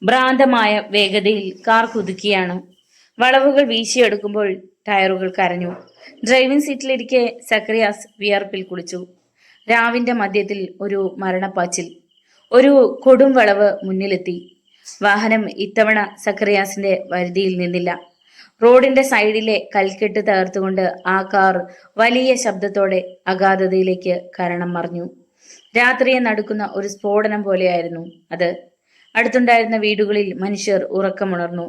ഭ്രാന്തമായ വേഗതയിൽ കാർ കുതുക്കിയാണ്. വളവുകൾ വീശിയെടുക്കുമ്പോൾ ടയറുകൾ കരഞ്ഞു. ഡ്രൈവിംഗ് സീറ്റിലിരിക്കെ സക്രിയാസ് വിയർപ്പിൽ കുളിച്ചു. രാവിന്റെ മധ്യത്തിൽ ഒരു മരണപ്പാച്ചിൽ. ഒരു കൊടും വളവ് മുന്നിലെത്തി. വാഹനം ഇത്തവണ സക്രിയാസിന്റെ വരുതിയിൽ നിന്നില്ല. റോഡിന്റെ സൈഡിലെ കൽക്കെട്ട് തകർത്തുകൊണ്ട് ആ കാർ വലിയ ശബ്ദത്തോടെ അഗാധതയിലേക്ക് കരണം മറിഞ്ഞു. രാത്രിയെ നടുക്കുന്ന ഒരു സ്ഫോടനം പോലെയായിരുന്നു അത്. അടുത്തുണ്ടായിരുന്ന വീടുകളിൽ മനുഷ്യർ ഉറക്കമുണർന്നു.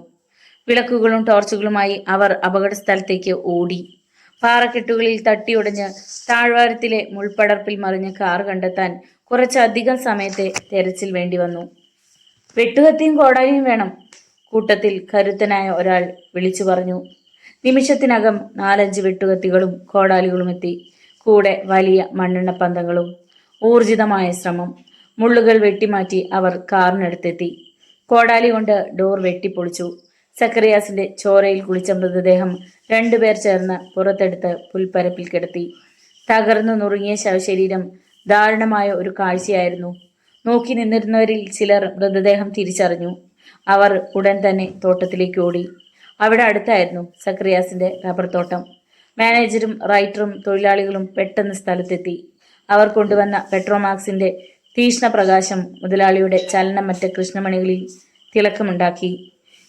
വിളക്കുകളും ടോർച്ചുകളുമായി അവർ അപകട സ്ഥലത്തേക്ക് ഓടി. പാറക്കെട്ടുകളിൽ തട്ടിയുടഞ്ഞ് താഴ്വാരത്തിലെ മുൾപടർപ്പിൽ മറിഞ്ഞ കാർ കണ്ടെത്താൻ കുറച്ചധികം സമയത്തെ തെരച്ചിൽ വേണ്ടി വന്നു. വെട്ടുകത്തിയും കോടാലിയും വേണം, കൂട്ടത്തിൽ കരുത്തനായ ഒരാൾ വിളിച്ചു പറഞ്ഞു. നിമിഷത്തിനകം 4-5 വെട്ടുകത്തികളും കോടാലികളും എത്തി. കൂടെ വലിയ മണ്ണെണ്ണ പന്തങ്ങളും. ഊർജിതമായ ശ്രമം. മുള്ളുകൾ വെട്ടിമാറ്റി അവർ കാറിനടുത്തെത്തി. കോടാലി കൊണ്ട് ഡോർ വെട്ടിപ്പൊളിച്ചു. സക്കറിയാസിന്റെ ചോരയിൽ കുളിച്ച മൃതദേഹം 2 പേർ ചേർന്ന് പുറത്തെടുത്ത് പുൽപ്പരപ്പിൽ കിടത്തി. തകർന്നു നുറുങ്ങിയ ശവശരീരം ദാരുണമായ ഒരു കാഴ്ചയായിരുന്നു. നോക്കി നിന്നിരുന്നവരിൽ ചിലർ മൃതദേഹം തിരിച്ചറിഞ്ഞു. അവർ ഉടൻ തന്നെ തോട്ടത്തിലേക്ക് ഓടി. അവിടെ അടുത്തായിരുന്നു സക്രിയാസിന്റെ റബ്ബർ തോട്ടം. മാനേജരും റൈറ്ററും തൊഴിലാളികളും പെട്ടെന്ന് സ്ഥലത്തെത്തി. അവർ കൊണ്ടുവന്ന പെട്രോമാക്സിന്റെ തീക്ഷ്ണ പ്രകാശം മുതലാളിയുടെ ചലനമറ്റ കൃഷ്ണമണികളിൽ തിളക്കമുണ്ടാക്കി.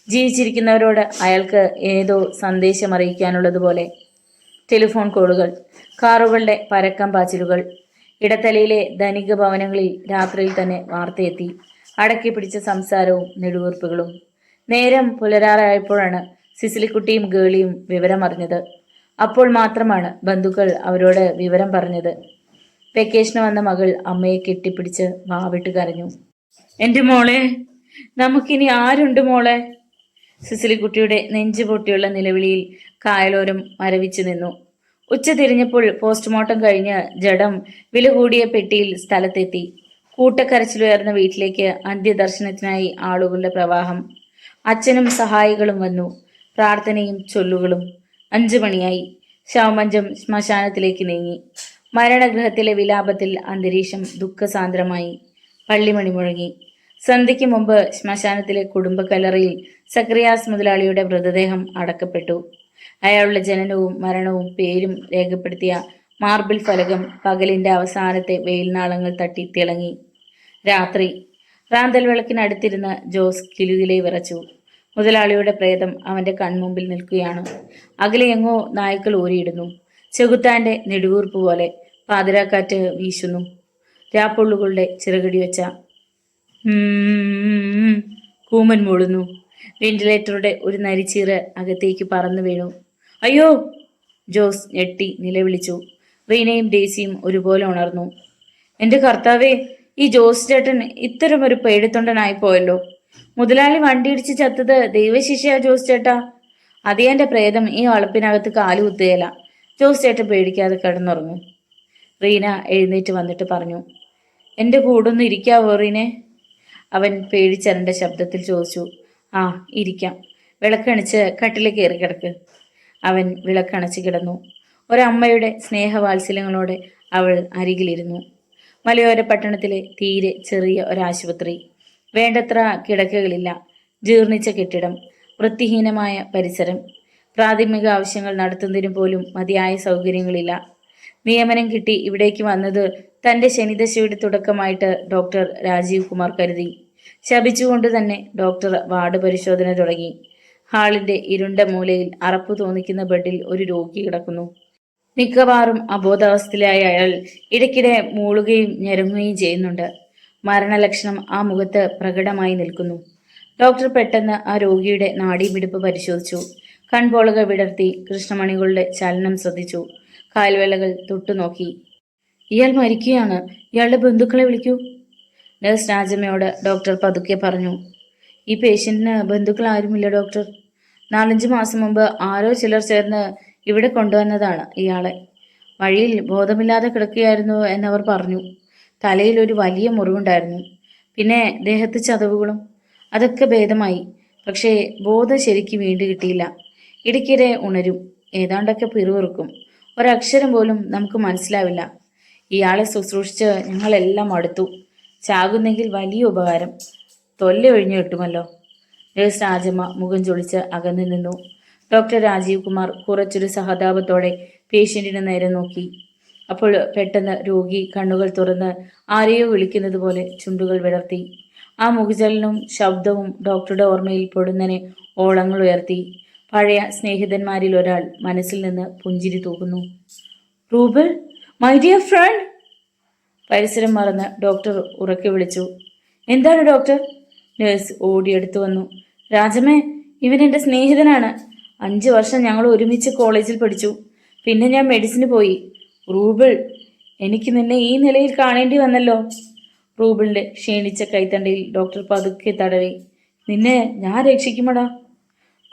ജീവിച്ചിരിക്കുന്നവരോട് അയാൾക്ക് ഏതോ സന്ദേശം അറിയിക്കാനുള്ളതുപോലെ. ടെലിഫോൺ കോളുകൾ, കാറുകളുടെ പരക്കം പാച്ചിലുകൾ. ഇടത്തലയിലെ ധനിക ഭവനങ്ങളിൽ രാത്രിയിൽ തന്നെ വാർത്തയെത്തി. അടക്കി പിടിച്ച സംസാരവും നെടുവീർപ്പുകളും. നേരം പുലരാറായപ്പോഴാണ് സിസിലിക്കുട്ടിയും ഗേളിയും വിവരമറിഞ്ഞത്. അപ്പോൾ മാത്രമാണ് ബന്ധുക്കൾ അവരോട് വിവരം പറഞ്ഞത്. വെക്കേഷന് വന്ന മകൾ അമ്മയെ കെട്ടിപ്പിടിച്ച് വാവിട്ട് കരഞ്ഞു. എൻ്റെ മോളെ, നമുക്കിനി ആരുണ്ട് മോളെ? സിസിലിക്കുട്ടിയുടെ നെഞ്ചു പൊട്ടിയുള്ള നിലവിളിയിൽ കായലോരം മരവിച്ചു നിന്നു. ഉച്ച തിരിഞ്ഞപ്പോൾ പോസ്റ്റ്മോർട്ടം കഴിഞ്ഞ് ജഡം വില കൂടിയ പെട്ടിയിൽ സ്ഥലത്തെത്തി. കൂട്ടക്കരച്ചിലുയർന്ന വീട്ടിലേക്ക് അന്ത്യദർശനത്തിനായി ആളുകളുടെ പ്രവാഹം. അച്ഛനും സഹായികളും വന്നു. പ്രാർത്ഥനയും ചൊല്ലുകളും. 5 മണിയായി. ശവമഞ്ചം ശ്മശാനത്തിലേക്ക് നീങ്ങി. മരണഗൃഹത്തിലെ വിലാപത്തിൽ അന്തരീക്ഷം ദുഃഖസാന്ദ്രമായി. പള്ളിമണി മുഴങ്ങി. സന്ധ്യയ്ക്ക് മുമ്പ് ശ്മശാനത്തിലെ കുടുംബക്കല്ലറയിൽ സക്രിയാസ് മുതലാളിയുടെ മൃതദേഹം അടക്കപ്പെട്ടു. അയാളുടെ ജനനവും മരണവും പേരും രേഖപ്പെടുത്തിയ മാർബിൾ ഫലകം പകലിന്റെ അവസാനത്തെ വെയിൽനാളങ്ങൾ തട്ടി തിളങ്ങി. രാത്രി. റാന്തൽ വിളക്കിനടുത്തിരുന്ന് ജോസ് കിലുകിലെ വിറച്ചു. മുതലാളിയുടെ പ്രേതം അവന്റെ കൺമുമ്പിൽ നിൽക്കുകയാണ്. അകലെയെങ്ങോ നായ്ക്കൾ ഊരിയിടുന്നു. ചെകുത്താന്റെ നെടുവീർപ്പ് പോലെ പാതിരാക്കാറ്റ് വീശുന്നു. രാപ്പൊള്ളുകളുടെ ചിറകടി വെച്ച കൂമൻ മൂളുന്നു. വെന്റിലേറ്ററുടെ ഒരു നരിച്ചീറ് അകത്തേക്ക് പറന്നു വീണു. അയ്യോ! ജോസ് ഞെട്ടി നിലവിളിച്ചു. റീനയും ഡേസിയും ഒരുപോലെ ഉണർന്നു. എൻ്റെ കർത്താവേ, ഈ ജോസ് ചേട്ടൻ ഇത്തരമൊരു പേടിത്തൊണ്ടനായി പോയല്ലോ. മുതലാളി വണ്ടിയിടിച്ച് ചത്തത് ദൈവശിക്ഷയാ ജോസ് ചേട്ടാ. അതിയന്റെ പ്രേതം ഈ വളപ്പിനകത്ത് കാലുകുത്തുകയില്ല. ജോസ് ചേട്ടൻ പേടിക്കാതെ കിടന്നുറങ്ങും. റീന എഴുന്നേറ്റ് വന്നിട്ട് പറഞ്ഞു. എൻ്റെ കൂടൊന്ന് ഇരിക്കാവോ റീനെ? അവൻ പേടിച്ചരണ്ട ശബ്ദത്തിൽ ചോദിച്ചു. ആ, ഇരിക്കാം. വിളക്കണിച്ച് കട്ടിലേക്ക് കയറി കിടക്ക്. അവൻ വിളക്കണച്ച് കിടന്നു. ഒരമ്മയുടെ സ്നേഹവാത്സല്യങ്ങളോടെ അവൾ അരികിലിരുന്നു. മലയോര പട്ടണത്തിലെ തീരെ ചെറിയ ഒരാശുപത്രി. വേണ്ടത്ര കിടക്കകളില്ല. ജീർണിച്ച കെട്ടിടം. വൃത്തിഹീനമായ പരിസരം. പ്രാഥമിക ആവശ്യങ്ങൾ നടത്തുന്നതിന് പോലും മതിയായ സൗകര്യങ്ങളില്ല. നിയമനം കിട്ടി ഇവിടേക്ക് വന്നത് തൻ്റെ ശനിദശയുടെ തുടക്കമായിട്ട് ഡോക്ടർ രാജീവ് കുമാർ കരുതി. ശപിച്ചുകൊണ്ട് തന്നെ ഡോക്ടർ വാർഡ് പരിശോധന തുടങ്ങി. ഹാളിന്റെ ഇരുണ്ട മൂലയിൽ അറപ്പ് തോന്നിക്കുന്ന ബെഡിൽ ഒരു രോഗി കിടക്കുന്നു. മിക്കവാറും അബോധാവസ്ഥയിലായ അയാൾ ഇടയ്ക്കിടെ മൂളുകയും ഞെരുങ്ങുകയും ചെയ്യുന്നുണ്ട്. മരണലക്ഷണം ആ മുഖത്ത് പ്രകടമായി നിൽക്കുന്നു. ഡോക്ടർ പെട്ടെന്ന് ആ രോഗിയുടെ നാഡീമിടിപ്പ് പരിശോധിച്ചു. കൺപോളകൾ വിടർത്തി കൃഷ്ണമണികളുടെ ചലനം ശ്രദ്ധിച്ചു. കാൽവേലകൾ തൊട്ടുനോക്കി. ഇയാൾ മരിക്കുകയാണ്. ഇയാളുടെ ബന്ധുക്കളെ വിളിക്കൂ. നഴ്സ് രാജമ്മയോട് ഡോക്ടർ പതുക്കെ പറഞ്ഞു. ഈ പേഷ്യന്റിന് ബന്ധുക്കൾ ആരുമില്ല ഡോക്ടർ. 4-5 മാസം മുമ്പ് ആരോ ചിലർ ചേർന്ന് ഇവിടെ കൊണ്ടുവന്നതാണ് ഇയാളെ. വഴിയിൽ ബോധമില്ലാതെ കിടക്കുകയായിരുന്നു എന്നവർ പറഞ്ഞു. തലയിൽ ഒരു വലിയ മുറിവുണ്ടായിരുന്നു. പിന്നെ ദേഹത്ത് ചതവുകളും. അതൊക്കെ ഭേദമായി. പക്ഷേ ബോധം ശരിക്ക് വീണ്ടു കിട്ടിയില്ല. ഇടയ്ക്കിടെ ഉണരും. ഏതാണ്ടൊക്കെ പിറുവിറുക്കും. ഒരക്ഷരം പോലും നമുക്ക് മനസ്സിലാവില്ല. ഇയാളെ ശുശ്രൂഷിച്ച് ഞങ്ങളെല്ലാം അടുത്തു. ചാകുന്നെങ്കിൽ വലിയ ഉപകാരം. തൊല്ല ഒഴിഞ്ഞു കിട്ടുമല്ലോ. നഴ്സ് രാജമ്മ മുഖം ചൊളിച്ച് അകന്നു നിന്നു. ഡോക്ടർ രാജീവ് കുമാർ കുറച്ചൊരു സഹതാപത്തോടെ പേഷ്യന്റിന് നേരെ നോക്കി. അപ്പോൾ പെട്ടെന്ന് രോഗി കണ്ണുകൾ തുറന്ന് ആരെയോ വിളിക്കുന്നത് പോലെ ചുണ്ടുകൾ വിടർത്തി. ആ മുഖചലനവും ശബ്ദവും ഡോക്ടറുടെ ഓർമ്മയിൽ പൊടുന്നനെ ഓളങ്ങൾ ഉയർത്തി. പഴയ സ്നേഹിതന്മാരിൽ ഒരാൾ മനസ്സിൽ നിന്ന് പുഞ്ചിരി തൂകുന്നു. റൂബൽ, മൈ ഡിയർ ഫ്രണ്ട്! പരിസരം മറന്ന് ഡോക്ടർ ഉറക്കെ വിളിച്ചു. എന്താണ് ഡോക്ടർ? നേഴ്സ് ഓടിയെടുത്തു വന്നു. രാജമ്മേ, ഇവൻ എൻ്റെ സ്നേഹിതനാണ്. 5 വർഷം ഞങ്ങൾ ഒരുമിച്ച് കോളേജിൽ പഠിച്ചു. പിന്നെ ഞാൻ മെഡിസിന് പോയി. റൂബിൾ, എനിക്ക് നിന്നെ ഈ നിലയിൽ കാണേണ്ടി വന്നല്ലോ. റൂബിളിന്റെ ക്ഷീണിച്ച കൈത്തണ്ടയിൽ ഡോക്ടർ പതുക്കെ തടവി. നിന്നെ ഞാൻ രക്ഷിക്കുമടാ.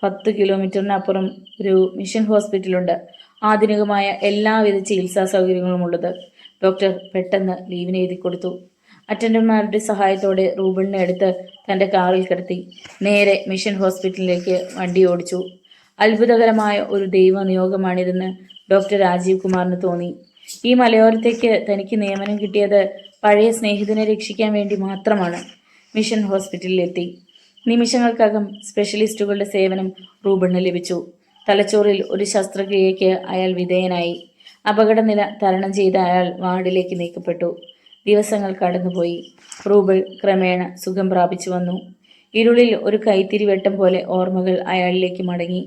10 കിലോമീറ്ററിനപ്പുറം ഒരു മിഷൻ ഹോസ്പിറ്റലുണ്ട്. ആധുനികമായ എല്ലാവിധ ചികിത്സാ സൗകര്യങ്ങളും ഉള്ളത്. ഡോക്ടർ പെട്ടെന്ന് ലീവിന് എഴുതി കൊടുത്തു. അറ്റൻഡർമാരുടെ സഹായത്തോടെ റൂബിളിനെ എടുത്ത് തൻ്റെ കാറിൽ കിടത്തി നേരെ മിഷൻ ഹോസ്പിറ്റലിലേക്ക് വണ്ടി ഓടിച്ചു. അത്ഭുതകരമായ ഒരു ദൈവ നിയോഗമാണിതെന്ന് ഡോക്ടർ രാജീവ് കുമാറിന് തോന്നി. ഈ മലയോരത്തേക്ക് തനിക്ക് നിയമനം കിട്ടിയത് പഴയ സ്നേഹിതനെ രക്ഷിക്കാൻ വേണ്ടി മാത്രമാണ്. മിഷൻ ഹോസ്പിറ്റലിലെത്തി. നിമിഷങ്ങൾക്കകം സ്പെഷ്യലിസ്റ്റുകളുടെ സേവനം റൂബിളിന് ലഭിച്ചു. തലച്ചോറിൽ ഒരു ശസ്ത്രക്രിയയ്ക്ക് അയാൾ വിധേയനായി. അപകടനില തരണം ചെയ്ത അയാൾ വാർഡിലേക്ക് നീക്കപ്പെട്ടു. ദിവസങ്ങൾ കടന്നുപോയി. റൂബിൾ ക്രമേണ സുഖം പ്രാപിച്ചു വന്നു. ഇരുളിൽ ഒരു കൈത്തിരിവെട്ടം പോലെ ഓർമ്മകൾ അയാളിലേക്ക് മടങ്ങി.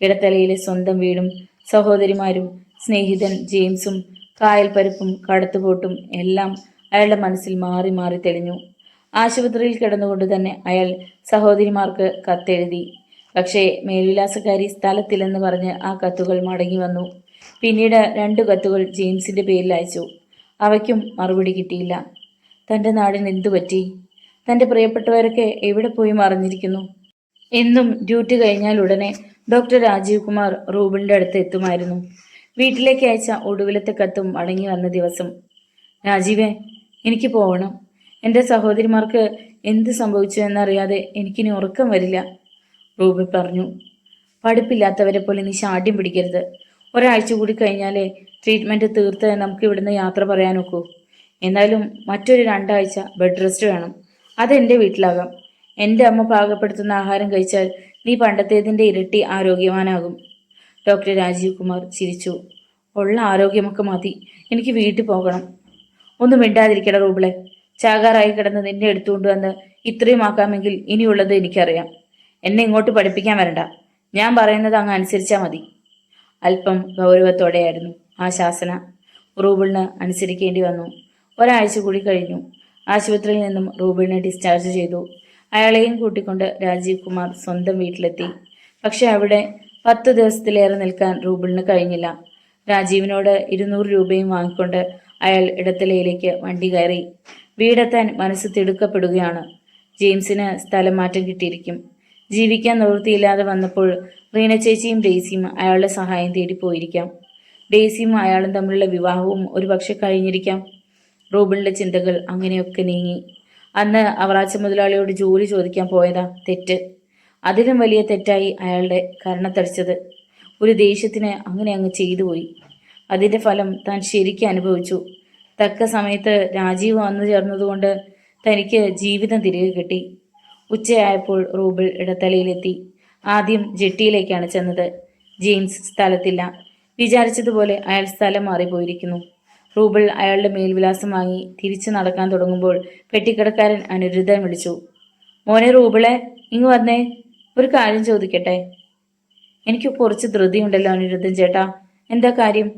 ഇടത്തലയിലെ സ്വന്തം വീടും സഹോദരിമാരും സ്നേഹിതൻ ജെയിംസും കായൽപ്പരപ്പും കടത്തുപോട്ടും എല്ലാം അയാളുടെ മനസ്സിൽ മാറി മാറി തെളിഞ്ഞു. ആശുപത്രിയിൽ കിടന്നുകൊണ്ട് തന്നെ അയാൾ സഹോദരിമാർക്ക് കത്തെഴുതി. പക്ഷേ മേൽവിലാസക്കാരി സ്ഥലത്തില്ലെന്ന് പറഞ്ഞ് ആ കത്തുകൾ മടങ്ങി വന്നു. പിന്നീട് 2 കത്തുകൾ ജെയിംസിന്റെ പേരിൽ അയച്ചു. അവയ്ക്കും മറുപടി കിട്ടിയില്ല. തൻ്റെ നാടിന് എന്തു പറ്റി? തൻ്റെ പ്രിയപ്പെട്ടവരൊക്കെ എവിടെ പോയി മറിഞ്ഞിരിക്കുന്നു? എന്നും ഡ്യൂട്ടി കഴിഞ്ഞാൽ ഉടനെ ഡോക്ടർ രാജീവ് കുമാർ റൂബിളിൻ്റെ അടുത്ത് എത്തുമായിരുന്നു. വീട്ടിലേക്ക് അയച്ച ഒടുവിലത്തെ കത്തും മടങ്ങി വന്ന ദിവസം. രാജീവേ, എനിക്ക് പോകണം. എൻ്റെ സഹോദരിമാർക്ക് എന്ത് സംഭവിച്ചു എന്നറിയാതെ എനിക്കിനി ഉറക്കം വരില്ല, റൂബിൾ പറഞ്ഞു. പഠിപ്പില്ലാത്തവരെ പോലെ നീ ശാഠ്യം പിടിക്കരുത്. ഒരാഴ്ച കൂടി കഴിഞ്ഞാലേ ട്രീറ്റ്മെൻറ്റ് തീർത്ത് നമുക്ക് ഇവിടുന്ന് യാത്ര പറയാൻ നോക്കൂ. എന്നാലും മറ്റൊരു 2 ആഴ്ച ബെഡ് റെസ്റ്റ് വേണം. അതെൻ്റെ വീട്ടിലാകാം. എൻ്റെ അമ്മ പാകപ്പെടുത്തുന്ന ആഹാരം കഴിച്ചാൽ നീ പണ്ടത്തേതിൻ്റെ ഇരട്ടി ആരോഗ്യവാനാകും. ഡോക്ടർ രാജീവ് കുമാർ ചിരിച്ചു. ഉള്ള ആരോഗ്യമൊക്കെ മതി, എനിക്ക് വീട്ടിൽ പോകണം. ഒന്നും മിണ്ടാതിരിക്കട റൂബിളെ. ചാകാറായി കിടന്ന് നിന്നെ എടുത്തുകൊണ്ട് വന്ന് ഇത്രയും ആക്കാമെങ്കിൽ ഇനിയുള്ളത് എനിക്കറിയാം. എന്നെ ഇങ്ങോട്ട് പഠിപ്പിക്കാൻ വരണ്ട. ഞാൻ പറയുന്നത് അങ്ങ് അനുസരിച്ചാൽ മതി. അല്പം ഗൗരവത്തോടെയായിരുന്നു ആ ശാസന. റൂബിളിന് അനുസരിക്കേണ്ടി വന്നു. ഒരാഴ്ച കൂടി കഴിഞ്ഞു. ആശുപത്രിയിൽ നിന്നും റൂബിളിനെ ഡിസ്ചാർജ് ചെയ്തു. അയാളെയും കൂട്ടിക്കൊണ്ട് രാജീവ് കുമാർ സ്വന്തം വീട്ടിലെത്തി. പക്ഷെ അവിടെ 10 ദിവസത്തിലേറെ നിൽക്കാൻ റൂബിളിന് കഴിഞ്ഞില്ല. രാജീവിനോട് 200 രൂപയും വാങ്ങിക്കൊണ്ട് അയാൾ ഇടത്തലയിലേക്ക് വണ്ടി കയറി. വീടെത്താൻ മനസ്സ് തിടുക്കപ്പെടുകയാണ്. ജെയിംസിന് സ്ഥലം മാറ്റം കിട്ടിയിരിക്കും. ജീവിക്കാൻ നിവൃത്തിയില്ലാതെ വന്നപ്പോൾ റീന ചേച്ചിയും ഡെയ്സിയും അയാളുടെ സഹായം തേടി പോയിരിക്കാം. ഡെയ്സിയും അയാളും തമ്മിലുള്ള വിവാഹവും ഒരുപക്ഷെ കഴിഞ്ഞിരിക്കാം. റൂബിളിൻ്റെ ചിന്തകൾ അങ്ങനെയൊക്കെ നീങ്ങി. അന്ന് അവറാച്ച മുതലാളിയോട് ജോലി ചോദിക്കാൻ പോയതാ തെറ്റ്. അതിലും വലിയ തെറ്റായി അയാളുടെ കരണത്തടിച്ചത്. ഒരു ദേഷ്യത്തിന് അങ്ങനെ അങ്ങ് ചെയ്തു പോയി. അതിൻ്റെ ഫലം താൻ ശരിക്കും അനുഭവിച്ചു. തക്ക സമയത്ത് രാജീവ് വന്നു ചേർന്നതുകൊണ്ട് തനിക്ക് ജീവിതം തിരികെ കിട്ടി. ഉച്ചയായപ്പോൾ റൂബിൾ ഇടത്തലയിലെത്തി. ആദ്യം ജെട്ടിയിലേക്കാണ് ചെന്നത്. ജെയിംസ് സ്ഥലത്തില്ല. വിചാരിച്ചതുപോലെ അയാൾ സ്ഥലം മാറിപ്പോയിരിക്കുന്നു. റൂബിൾ അയാളുടെ മേൽവിലാസം വാങ്ങി തിരിച്ചു നടക്കാൻ തുടങ്ങുമ്പോൾ പെട്ടിക്കടക്കാരൻ അനിരുദ്ധൻ വിളിച്ചു. മോനെ റൂബിളെ, ഇങ്ങ് വന്നേ, ഒരു കാര്യം ചോദിക്കട്ടെ. എനിക്ക് കുറച്ച് ധൃതിയുണ്ടല്ലോ അനിരുദ്ധൻ ചേട്ടാ. എന്താ കാര്യം?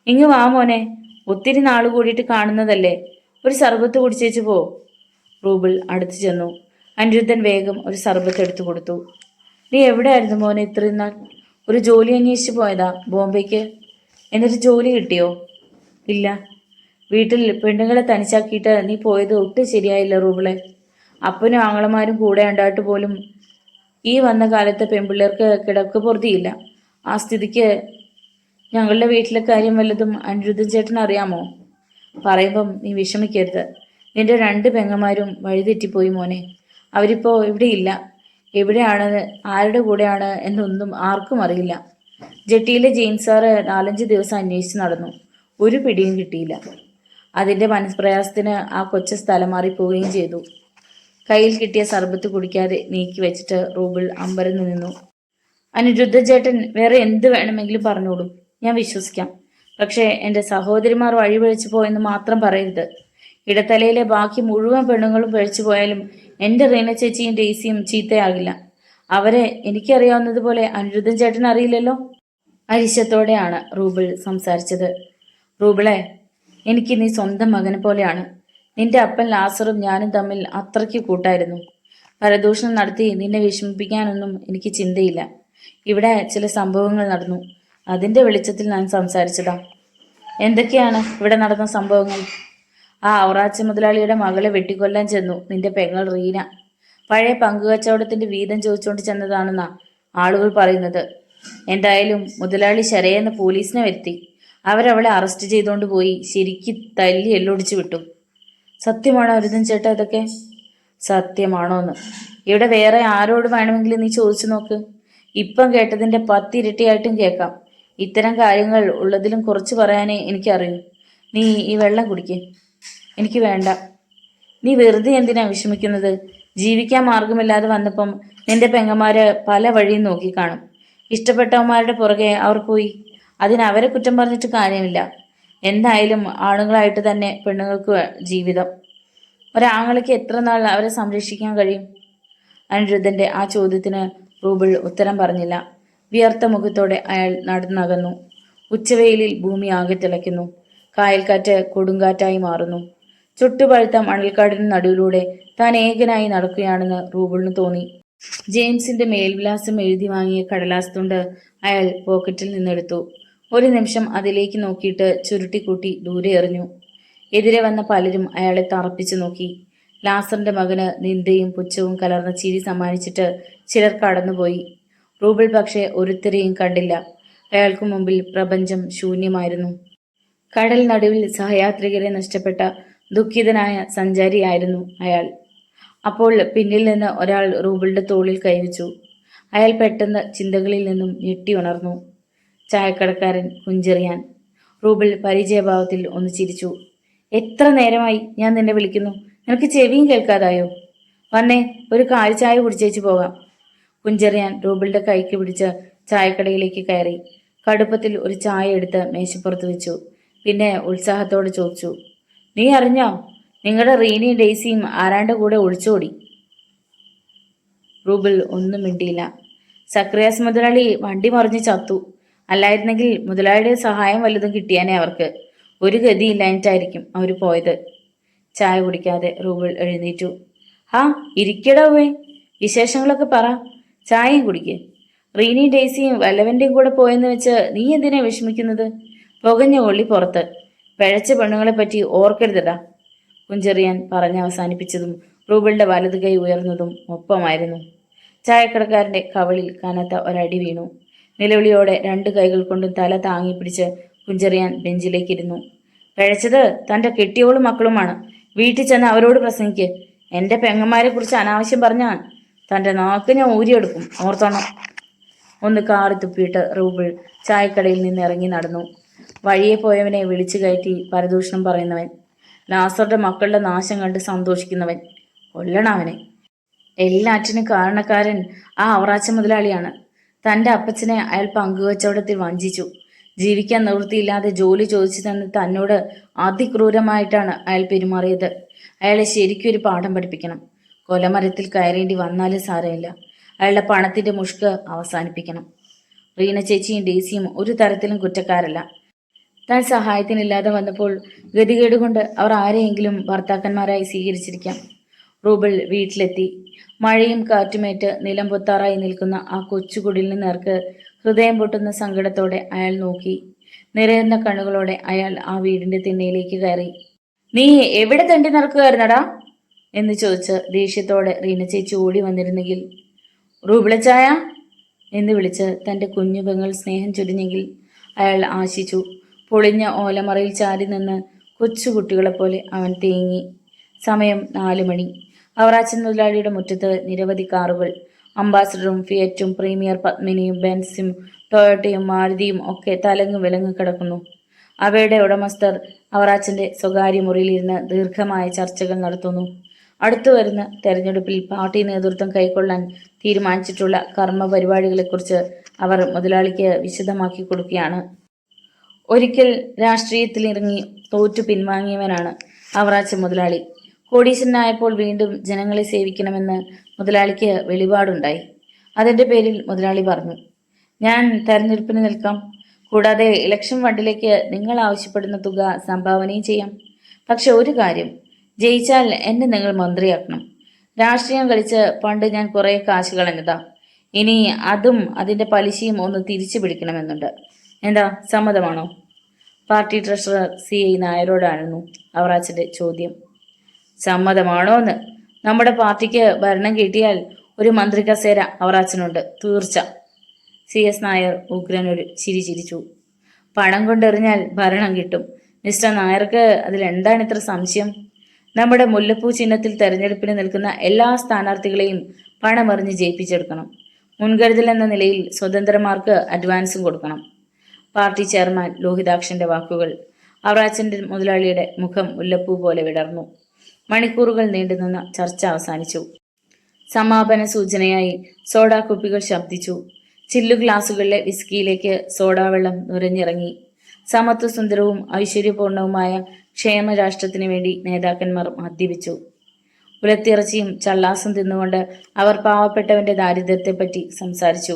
ഇങ്ങ് വാ മോനെ, ഒത്തിരി നാൾ കൂടിയിട്ട് കാണുന്നതല്ലേ. ഒരു സർബത്ത് കുടിച്ചേച്ചു പോ. റൂബിൾ അടുത്തു ചെന്നു. അനിരുദ്ധൻ വേഗം ഒരു സർബത്ത് എടുത്തു കൊടുത്തു. നീ എവിടെയായിരുന്നു മോനെ ഇത്രയും നാൾ? ഒരു ജോലി അന്വേഷിച്ച് പോയതാ ബോംബെക്ക്. എന്നിട്ട് ജോലി കിട്ടിയോ? ഇല്ല. വീട്ടിൽ പെണ്ണുങ്ങളെ തനിച്ചാക്കിയിട്ട് നീ പോയത് ഒട്ടും ശരിയായില്ല റൂബിളെ. അപ്പനും ആങ്ങളമാരും കൂടെ ഉണ്ടായിട്ട് പോലും ഈ വന്ന കാലത്തെ പെൺപിള്ളേർക്ക് കിടക്ക് പൊറുതിയില്ല. ആ സ്ഥിതിക്ക് ഞങ്ങളുടെ വീട്ടിലെ കാര്യം വല്ലതും അനിരുദ്ധൻ ചേട്ടൻ അറിയാമോ? പറയുമ്പം നീ വിഷമിക്കരുത്. നിന്റെ 2 പെങ്ങന്മാരും വഴിതെറ്റിപ്പോയി മോനെ. അവരിപ്പോൾ ഇവിടെയില്ല. എവിടെയാണ്, ആരുടെ കൂടെയാണ് എന്നൊന്നും ആർക്കും അറിയില്ല. ജെട്ടിയിലെ ജെയിംസ് സാറ് 4-5 ദിവസം അന്വേഷിച്ച് നടന്നു. ഒരു പിടിയും കിട്ടിയില്ല. അതിൻ്റെ മനസ്പ്രയാസത്തിന് ആ കൊച്ചു സ്ഥലം മാറിപ്പോവുകയും ചെയ്തു. കയ്യിൽ കിട്ടിയ സർബത്ത് കുടിക്കാതെ നീക്കി വെച്ചിട്ട് റൂബിൾ അമ്പരന്ന് നിന്നു. അനിരുദ്ധ ചേട്ടൻ വേറെ എന്ത് വേണമെങ്കിലും പറഞ്ഞോളൂ, ഞാൻ വിശ്വസിക്കാം. പക്ഷേ എൻ്റെ സഹോദരിമാർ വഴിപഴിച്ചു പോയെന്ന് മാത്രം പറയരുത്. ഇടത്തലയിലെ ബാക്കി മുഴുവൻ പെണ്ണുങ്ങളും പഴിച്ചു പോയാലും എൻ്റെ റീന ചേച്ചിയും ഡേസിയും ചീത്തയാകില്ല. അവരെ എനിക്കറിയാവുന്നതുപോലെ അനിരുദ്ധൻ ചേട്ടൻ അറിയില്ലല്ലോ. അരിശത്തോടെയാണ് റൂബിൾ സംസാരിച്ചത്. റൂബിളെ, എനിക്ക് നീ സ്വന്തം മകനെ പോലെയാണ്. നിന്റെ അപ്പൻ ലാസറും ഞാനും തമ്മിൽ അത്രയ്ക്ക് കൂട്ടായിരുന്നു. പരദൂഷണം നടത്തി നിന്നെ വിഷമിപ്പിക്കാനൊന്നും എനിക്ക് ചിന്തയില്ല. ഇവിടെ ചില സംഭവങ്ങൾ നടന്നു, അതിൻ്റെ വെളിച്ചത്തിൽ ഞാൻ സംസാരിച്ചതാ. എന്തൊക്കെയാണ് ഇവിടെ നടന്ന സംഭവങ്ങൾ? ആ ഔറാച്ച മുതലാളിയുടെ മകളെ വെട്ടിക്കൊല്ലാൻ ചെന്നു നിന്റെ പെങ്ങൾ റീന. പഴയ പങ്കുകച്ചവടത്തിന്റെ വീതം ചോദിച്ചുകൊണ്ട് ചെന്നതാണെന്നാ ആളുകൾ പറയുന്നത്. എന്തായാലും മുതലാളി ശരയെന്ന് പോലീസിനെ വരുത്തി. അവരവളെ അറസ്റ്റ് ചെയ്തുകൊണ്ട് പോയി ശരിക്ക് തല്ലി എല്ലൊടിച്ചു വിട്ടു. സത്യമാണോ അരുതൻ ചേട്ടാ ഇതൊക്കെ? സത്യമാണോന്ന് ഇവിടെ വേറെ ആരോട് വേണമെങ്കിലും നീ ചോദിച്ചു നോക്ക്. ഇപ്പം കേട്ടതിൻ്റെ 10 ഇരട്ടിയായിട്ടും കേൾക്കാം. ഇത്തരം കാര്യങ്ങൾ ഉള്ളതിലും കുറച്ച് പറയാനേ എനിക്കറിയൂ. നീ ഈ വെള്ളം കുടിക്കേ. എനിക്ക് വേണ്ട. നീ വെറുതെ എന്തിനാ വിഷമിക്കുന്നത്? ജീവിക്കാൻ മാർഗമില്ലാതെ വന്നപ്പം നിന്റെ പെങ്ങന്മാര് പല വഴിയും നോക്കിക്കാണും. ഇഷ്ടപ്പെട്ടവന്മാരുടെ പുറകെ അവർ പോയി. അതിനവരെ കുറ്റം പറഞ്ഞിട്ട് കാര്യമില്ല. എന്തായാലും ആണുങ്ങളായിട്ട് തന്നെ പെണ്ണുങ്ങൾക്ക് ജീവിതം. ഒരാങ്ങളയ്ക്ക് എത്ര നാൾ അവരെ സംരക്ഷിക്കാൻ കഴിയും? അനിരുദ്ധന്റെ ആ ചോദ്യത്തിന് റൂബിൾ ഉത്തരം പറഞ്ഞില്ല. വിയർത്ത മുഖത്തോടെ അയാൾ നടന്നകന്നു. ഉച്ചവെയിലിൽ ഭൂമി ആകെ തിളയ്ക്കുന്നു. കായൽക്കാറ്റ് കൊടുങ്കാറ്റായി മാറുന്നു. ചുട്ടുപഴുത്ത മണൽക്കാടിന് നടുവിലൂടെ താൻ ഏകനായി നടക്കുകയാണെന്ന് റൂബിളിന് തോന്നി. ജെയിംസിന്റെ മേൽവിലാസം എഴുതി വാങ്ങിയ കടലാസ് തുണ്ട് അയാൾ പോക്കറ്റിൽ നിന്നെടുത്തു. ഒരു നിമിഷം അതിലേക്ക് നോക്കിയിട്ട് ചുരുട്ടിക്കൂട്ടി ദൂരെ എറിഞ്ഞു. എതിരെ വന്ന പലരും അയാളെ തറപ്പിച്ചു നോക്കി. ലാസറിന്റെ മകന് നിന്ദയും പുച്ഛവും കലർന്ന ചിരി സമ്മാനിച്ചിട്ട് ചിലർ കടന്നുപോയി. റൂബിൾ പക്ഷേ ഒരുത്തരെയും കണ്ടില്ല. അയാൾക്കു മുമ്പിൽ പ്രപഞ്ചം ശൂന്യമായിരുന്നു. കടൽ നടുവിൽ സഹയാത്രികരെ നഷ്ടപ്പെട്ട ദുഃഖിതനായ സഞ്ചാരിയായിരുന്നു അയാൾ. അപ്പോൾ പിന്നിൽ നിന്ന് ഒരാൾ റൂബിളുടെ തോളിൽ കൈവച്ചു. അയാൾ പെട്ടെന്ന് ചിന്തകളിൽ നിന്നും ഞെട്ടി ഉണർന്നു. ചായക്കടക്കാരൻ കുഞ്ചെറിയാൻ. റൂബിൾ പരിചയഭാവത്തിൽ ഒന്ന് ചിരിച്ചു. എത്ര നേരമായി ഞാൻ നിന്നെ വിളിക്കുന്നു, നിനക്ക് ചെവിയും കേൾക്കാതായോ? വന്നേ, ഒരു കാലി ചായ കുടിച്ചേച്ച് പോകാം. കുഞ്ചെറിയാൻ റൂബിളുടെ കൈക്ക് പിടിച്ച് ചായക്കടയിലേക്ക് കയറി. കടുപ്പത്തിൽ ഒരു ചായ എടുത്ത് മേശപ്പുറത്ത് വെച്ചു. പിന്നെ ഉത്സാഹത്തോടെ ചോദിച്ചു, നീ അറിഞ്ഞോ, നിങ്ങളുടെ റീനയും ഡെയ്സിയും ആരാണ്ട് കൂടെ ഒളിച്ചോടി? റൂബിൾ ഒന്നും മിണ്ടിയില്ല. സക്രിയാസ് മുതലാളി വണ്ടി മറിഞ്ഞ് ചത്തു. അല്ലായിരുന്നെങ്കിൽ മുതലാളിയുടെ സഹായം വല്ലതും കിട്ടിയാനേ അവർക്ക്. ഒരു ഗതിയില്ലായിട്ടായിരിക്കും അവർ പോയത്. ചായ കുടിക്കാതെ റൂബിൾ എഴുന്നേറ്റു. ആ ഇരിക്കടാവേ, വിശേഷങ്ങളൊക്കെ പറ. ചായയും കുടിക്ക്. റീനയും ഡെയ്സിയും വല്ലവൻ്റെയും കൂടെ പോയെന്ന് വെച്ച് നീ എന്തിനാ വിഷമിക്കുന്നത്? പുകഞ്ഞ കൊള്ളി പുറത്ത്. പിഴച്ച പെണ്ണുങ്ങളെ പറ്റി ഓർക്കരുതടാ. കുഞ്ചെറിയാൻ പറഞ്ഞ് അവസാനിപ്പിച്ചതും റൂബിളുടെ വലത് കൈ ഉയർന്നതും ഒപ്പമായിരുന്നു. ചായക്കടക്കാരൻ്റെ കവളിൽ കനത്ത ഒരടി വീണു. നിലവിളിയോടെ 2 കൈകൾ കൊണ്ടും തല താങ്ങിപ്പിടിച്ച് കുഞ്ചെറിയാൻ ബെഞ്ചിലേക്കിരുന്നു. പിഴച്ചത് തൻ്റെ കെട്ടിയോളും മക്കളുമാണ്. വീട്ടിൽ ചെന്ന് അവരോട് പ്രസംഗിക്ക്. എൻ്റെ പെങ്ങന്മാരെ കുറിച്ച് അനാവശ്യം പറഞ്ഞാൽ തൻ്റെ നാക്ക് ഞാൻ ഊരിയെടുക്കും, ഓർത്തോണം. ഒന്ന് കാറി തുപ്പിയിട്ട് റൂബിൾ ചായക്കടയിൽ നിന്ന് ഇറങ്ങി നടന്നു. വഴിയെ പോയവനെ വിളിച്ചു കയറ്റി പരദൂഷണം പറയുന്നവൻ, ലാസറുടെ മക്കളുടെ നാശം കണ്ട് സന്തോഷിക്കുന്നവൻ, കൊല്ലണം അവനെ. എല്ലാറ്റിനും കാരണക്കാരൻ ആ ഔറാച്ച മുതലാളിയാണ്. തൻ്റെ അപ്പച്ചനെ അയാൾ പങ്കുവച്ചവടത്തിൽ വഞ്ചിച്ചു. ജീവിക്കാൻ നിവൃത്തിയില്ലാതെ ജോലി ചോദിച്ചു തന്ന് തന്നോട് അതിക്രൂരമായിട്ടാണ് അയാൾ പെരുമാറിയത്. അയാളെ ശരിക്കൊരു പാഠം പഠിപ്പിക്കണം. കൊലമരത്തിൽ കയറേണ്ടി വന്നാലും സാരമില്ല. അയാളുടെ പണത്തിൻ്റെ മുഷ്ക് അവസാനിപ്പിക്കണം. റീന ചേച്ചിയും ഡേസിയും ഒരു തരത്തിലും കുറ്റക്കാരല്ല. താൻ സഹായത്തിനില്ലാതെ വന്നപ്പോൾ ഗതികേടുകൊണ്ട് അവർ ആരെയെങ്കിലും ഭർത്താക്കന്മാരായി സ്വീകരിച്ചിരിക്കാം. റൂബിൾ വീട്ടിലെത്തി. മഴയും കാറ്റുമേറ്റ് നിലം പൊത്താറായി നിൽക്കുന്ന ആ കൊച്ചുകുടിലിന് നേർക്ക് ഹൃദയം പൊട്ടുന്ന സങ്കടത്തോടെ അയാൾ നോക്കി. നിറയുന്ന കണ്ണുകളോടെ അയാൾ ആ വീടിന്റെ തിണ്ണയിലേക്ക് കയറി. നീ എവിടെ തണ്ടി നടക്കുകയായിരുന്നടാ എന്ന് ചോദിച്ച് ദേഷ്യത്തോടെ റീന ചേച്ചി ഓടി വന്നിരുന്നെങ്കിൽ. റൂബിളച്ചായ എന്ന് വിളിച്ച് തൻ്റെ കുഞ്ഞു പെങ്ങൾ സ്നേഹം ചൊരിഞ്ഞെങ്കിൽ അയാൾ ആശിച്ചു. പൊളിഞ്ഞ ഓലമറയിൽ ചാരി നിന്ന് കൊച്ചുകുട്ടികളെപ്പോലെ അവൻ തേങ്ങി. സമയം 4 മണി. ഔറാച്ചൻ മുതലാളിയുടെ മുറ്റത്ത് നിരവധി കാറുകൾ, അംബാസഡറും ഫിയറ്റും പ്രീമിയർ പത്മിനിയും ബെൻസും ടൊയോട്ടയും മാരുതിയും ഒക്കെ തലങ്ങും വിലങ്ങും കിടക്കുന്നു. അവയുടെ ഉടമസ്ഥർ ഔറാച്ചൻ്റെ സ്വകാര്യ മുറിയിലിരുന്ന് ദീർഘമായ ചർച്ചകൾ നടത്തുന്നു. അടുത്തു വരുന്ന തെരഞ്ഞെടുപ്പിൽ പാർട്ടി നേതൃത്വം കൈക്കൊള്ളാൻ തീരുമാനിച്ചിട്ടുള്ള കർമ്മ പരിപാടികളെക്കുറിച്ച് അവർ മുതലാളിക്ക് വിശദമാക്കി കൊടുക്കുകയാണ്. ഒരിക്കൽ രാഷ്ട്രീയത്തിലിറങ്ങി തോറ്റു പിൻവാങ്ങിയവനാണ് അവറാച്ച മുതലാളി. കോടീശ്വരനായപ്പോൾ വീണ്ടും ജനങ്ങളെ സേവിക്കണമെന്ന് മുതലാളിക്ക് വെളിപാടുണ്ടായി. അതിൻ്റെ പേരിൽ മുതലാളി പറഞ്ഞു, ഞാൻ തെരഞ്ഞെടുപ്പിന് നിൽക്കാം. കൂടാതെ ഇലക്ഷൻ ഫണ്ടിലേക്ക് നിങ്ങൾ ആവശ്യപ്പെടുന്ന തുക സംഭാവനയും ചെയ്യാം. പക്ഷെ ഒരു കാര്യം, ജയിച്ചാൽ എന്നെ നിങ്ങൾ മന്ത്രിയാക്കണം. രാഷ്ട്രീയം കളിച്ച് പണ്ട് ഞാൻ കുറേ കാശ് കളഞ്ഞതാ. ഇനി അതും അതിൻ്റെ പലിശയും ഒന്ന് തിരിച്ചു പിടിക്കണമെന്നുണ്ട്. എന്താ, സമ്മതമാണോ? പാർട്ടി ട്രഷറർ CI നായരോടായിരുന്നു അവറാച്ചൻ്റെ ചോദ്യം. സമ്മതമാണോന്ന്? നമ്മുടെ പാർട്ടിക്ക് ഭരണം കിട്ടിയാൽ ഒരു മന്ത്രി കസേര അവറാച്ചനുണ്ട്, തീർച്ച. CS നായർ ഉഗ്രനൊരു ചിരി ചിരിച്ചു. പണം കൊണ്ടെറിഞ്ഞാൽ ഭരണം കിട്ടും. മിസ്റ്റർ നായർക്ക് അതിലെന്താണ് ഇത്ര സംശയം? നമ്മുടെ മുല്ലപ്പൂ ചിഹ്നത്തിൽ തെരഞ്ഞെടുപ്പിന് നിൽക്കുന്ന എല്ലാ സ്ഥാനാർത്ഥികളെയും പണമെറിഞ്ഞ് ജയിപ്പിച്ചെടുക്കണം. മുൻകരുതൽ എന്ന നിലയിൽ സ്വതന്ത്രന്മാർക്ക് അഡ്വാൻസും കൊടുക്കണം. പാർട്ടി ചെയർമാൻ ലോഹിതാക്ഷന്റെ വാക്കുകൾ. അവറാച്ചൻ്റെ മുതലാളിയുടെ മുഖം മുല്ലപ്പൂ പോലെ വിടർന്നു. മണിക്കൂറുകൾ നീണ്ടുനിന്ന ചർച്ച അവസാനിച്ചു. സമാപന സൂചനയായി സോഡാ കുപ്പികൾ ശബ്ദിച്ചു. ചില്ലു ഗ്ലാസുകളിലെ വിസ്കിയിലേക്ക് സോഡാവെള്ളം നുരഞ്ഞിറങ്ങി. സമത്വസുന്ദരവും ഐശ്വര്യപൂർണവുമായ ക്ഷേമരാഷ്ട്രത്തിനു വേണ്ടി നേതാക്കന്മാർ മദ്യപിച്ചു. ഉലത്തിറച്ചിയും ചള്ളാസും തിന്നുകൊണ്ട് അവർ പാവപ്പെട്ടവന്റെ ദാരിദ്ര്യത്തെപ്പറ്റി സംസാരിച്ചു.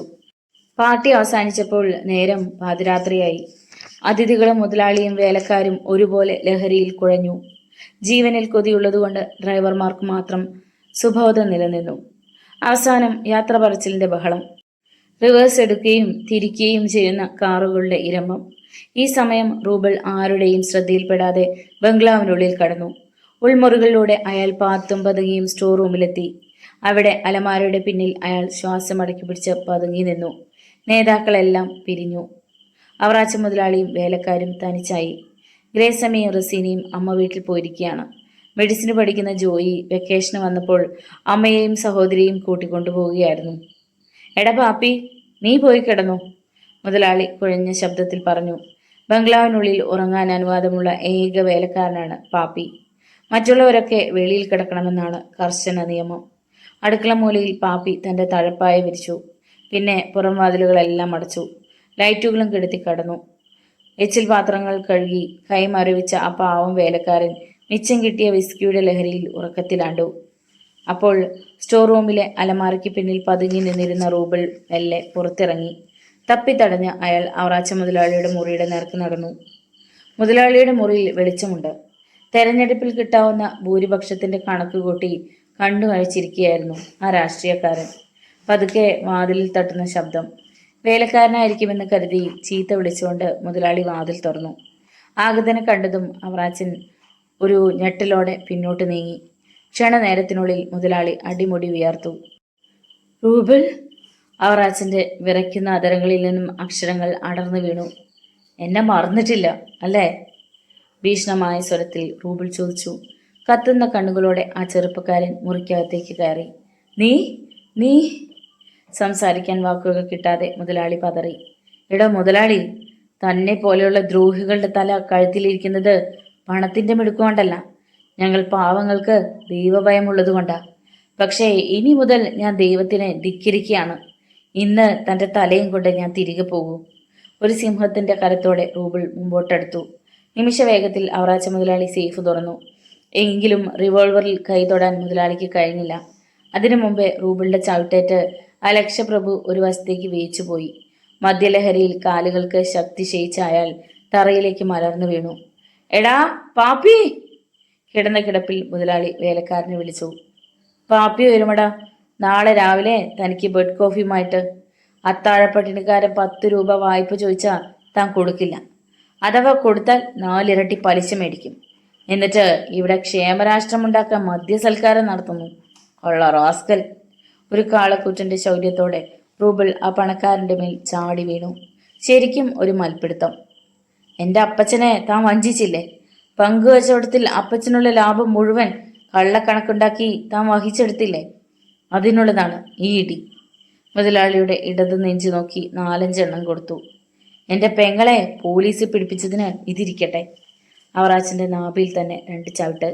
പാർട്ടി അവസാനിച്ചപ്പോൾ നേരം പാതിരാത്രിയായി. അതിഥികളും മുതലാളിയും വേലക്കാരും ഒരുപോലെ ലഹരിയിൽ കുഴഞ്ഞു. ജീവനിൽ കൊതിയുള്ളതുകൊണ്ട് ഡ്രൈവർമാർക്ക് മാത്രം സുബോധം നിലനിന്നു. അവസാനം യാത്ര പറച്ചിലിന്റെ ബഹളം. റിവേഴ്സ് എടുക്കുകയും തിരിക്കുകയും ചെയ്യുന്ന കാറുകളുടെ ഇരമ്പം. ഈ സമയം റൂബൽ ആരുടെയും ശ്രദ്ധയിൽപ്പെടാതെ ബംഗ്ലാവിനുള്ളിൽ കടന്നു. ഉൾമുറികളിലൂടെ അയാൾ പാത്തും പതുങ്ങിയും സ്റ്റോർ റൂമിലെത്തി. അവിടെ അലമാരയുടെ പിന്നിൽ അയാൾ ശ്വാസമടക്കി പിടിച്ച് പതുങ്ങി നിന്നു. നേതാക്കളെല്ലാം പിരിഞ്ഞു. അവറാച്ച മുതലാളിയും വേലക്കാരും തനിച്ചായി. ഗ്രേസമ്മയും റസീനയും അമ്മ വീട്ടിൽ പോയിരിക്കുകയാണ്. മെഡിസിന് പഠിക്കുന്ന ജോയി വെക്കേഷന് വന്നപ്പോൾ അമ്മയെയും സഹോദരിയെയും കൂട്ടിക്കൊണ്ടുപോവുകയായിരുന്നു. എടാ പാപ്പി, നീ പോയി കിടന്നു, മുതലാളി കുഴഞ്ഞ ശബ്ദത്തിൽ പറഞ്ഞു. ബംഗ്ലാവിനുള്ളിൽ ഉറങ്ങാൻ അനുവാദമുള്ള ഏക വേലക്കാരനാണ് പാപ്പി. മറ്റുള്ളവരൊക്കെ വെളിയിൽ കിടക്കണമെന്നാണ് കർശന നിയമം. അടുക്കള മൂലയിൽ പാപ്പി തൻ്റെ തഴപ്പായ വിരിച്ചു. പിന്നെ പുറംവാതിലുകളെല്ലാം അടച്ചു. ലൈറ്റുകളും കെടുത്തി കടന്നു. എച്ചിൽ പാത്രങ്ങൾ കഴുകി കൈമരവിച്ച ആ പാവം വേലക്കാരൻ മിച്ചം കിട്ടിയ വിസ്കിയുടെ ലഹരിയിൽ ഉറക്കത്തിലാണ്ടു. അപ്പോൾ സ്റ്റോർ റൂമിലെ അലമാരയ്ക്ക് പിന്നിൽ പതുങ്ങി നിന്നിരുന്ന റൂബൽ മെല്ലെ പുറത്തിറങ്ങി. തപ്പിത്തടഞ്ഞ് അയാൾ അവറാച്ച മുതലാളിയുടെ മുറിയുടെ നേർക്ക് നടന്നു. മുതലാളിയുടെ മുറിയിൽ വെളിച്ചമുണ്ട്. തെരഞ്ഞെടുപ്പിൽ കിട്ടാവുന്ന ഭൂരിപക്ഷത്തിന്റെ കണക്ക് കൂട്ടി കണ്ണു കഴിച്ചിരിക്കുകയായിരുന്നു ആ രാഷ്ട്രീയക്കാരൻ. പതുക്കെ വാതിലിൽ തട്ടുന്ന ശബ്ദം. വേലക്കാരനായിരിക്കുമെന്ന് കരുതി ചീത്ത വിളിച്ചുകൊണ്ട് മുതലാളി വാതിൽ തുറന്നു. ആഗതനെ കണ്ടതും അവറാച്ചൻ ഒരു ഞെട്ടലോടെ പിന്നോട്ട് നീങ്ങി. ക്ഷണനേരത്തിനുള്ളിൽ മുതലാളി അടിമുടി ഉയർത്തു. റൂബൽ! അവറാച്ചൻ്റെ വിറയ്ക്കുന്ന അതരങ്ങളിൽ നിന്നും അക്ഷരങ്ങൾ അടർന്നു വീണു. എന്നെ മറന്നിട്ടില്ല അല്ലേ? ഭീഷണമായ സ്വരത്തിൽ റൂബൽ ചോദിച്ചു. കത്തുന്ന കണ്ണുകളോടെ ആ ചെറുപ്പക്കാരൻ മുറിക്കകത്തേക്ക് കയറി. നീ നീ സംസാരിക്കാൻ വാക്കുകൾ കിട്ടാതെ മുതലാളി പതറി. എടാ മുതലാളി, തന്നെ പോലെയുള്ള ദ്രോഹികളുടെ തല കഴുത്തിലിരിക്കുന്നത് പണത്തിൻ്റെ മിടുക്കൊണ്ടല്ല, ഞങ്ങൾ പാവങ്ങൾക്ക് ദൈവഭയമുള്ളതുകൊണ്ടാ. പക്ഷേ ഇനി മുതൽ ഞാൻ ദൈവത്തിനെ ധിക്കരിക്കുകയാണ്. ഇന്ന് തൻ്റെ തലയും കൊണ്ട് ഞാൻ തിരികെ പോകൂ. ഒരു സിംഹത്തിൻ്റെ കരത്തോടെ റൂബിൾ മുമ്പോട്ടെടുത്തു. നിമിഷ വേഗത്തിൽ അവറാച്ച മുതലാളി സേഫ് തുറന്നു. എങ്കിലും റിവോൾവറിൽ കൈ തൊടാൻ മുതലാളിക്ക് കഴിഞ്ഞില്ല. അതിനു മുമ്പേ റൂബിളിന്റെ ചവിട്ടേറ്റ് അലക്ഷപ്രഭു ഒരു വശത്തേക്ക് വേച്ചുപോയി. മദ്യലഹരിയിൽ കാലുകൾക്ക് ശക്തി ക്ഷയിച്ച അയാൾ തറയിലേക്ക് മലർന്നു വീണു. എടാ പാപ്പി! കിടന്ന കിടപ്പിൽ മുതലാളി വേലക്കാരനെ വിളിച്ചു. പാപ്പി വരുമടാ, നാളെ രാവിലെ തനിക്ക് ബെഡ് കോഫിയുമായിട്ട്. അത്താഴപ്പട്ടിണിക്കാരൻ 10 രൂപ വായ്പ ചോദിച്ചാൽ താൻ കൊടുക്കില്ല. അഥവാ കൊടുത്താൽ 4 ഇരട്ടി പലിശ മേടിക്കും. എന്നിട്ട് ഇവിടെ ക്ഷേമരാഷ്ട്രമുണ്ടാക്കാൻ മദ്യസൽക്കാരം നടത്തുന്നു. കൊള്ള റാസ്കൽ! ഒരു കാളക്കൂറ്റന്റെ ശൗര്യത്തോടെ റൂബിൾ ആ പണക്കാരന്റെ മേൽ ചാടി വീണു. ശരിക്കും ഒരു മൽപ്പിടുത്തം. എൻ്റെ അപ്പച്ചനെ താൻ വഞ്ചിച്ചില്ലേ? പങ്കുവച്ചവടത്തിൽ അപ്പച്ചനുള്ള ലാഭം മുഴുവൻ കള്ളക്കണക്കുണ്ടാക്കി താൻ വഹിച്ചെടുത്തില്ലേ? അതിനുള്ളതാണ് ഈ ഇടി. മുതലാളിയുടെ ഇടത് നെഞ്ചു നോക്കി 4-5 എണ്ണം കൊടുത്തു. എൻ്റെ പെങ്ങളെ പോലീസ് പിടിപ്പിച്ചതിന് ഇതിരിക്കട്ടെ. അവറാച്ചൻ്റെ നാഭിയിൽ തന്നെ 2 ചവിട്ട്.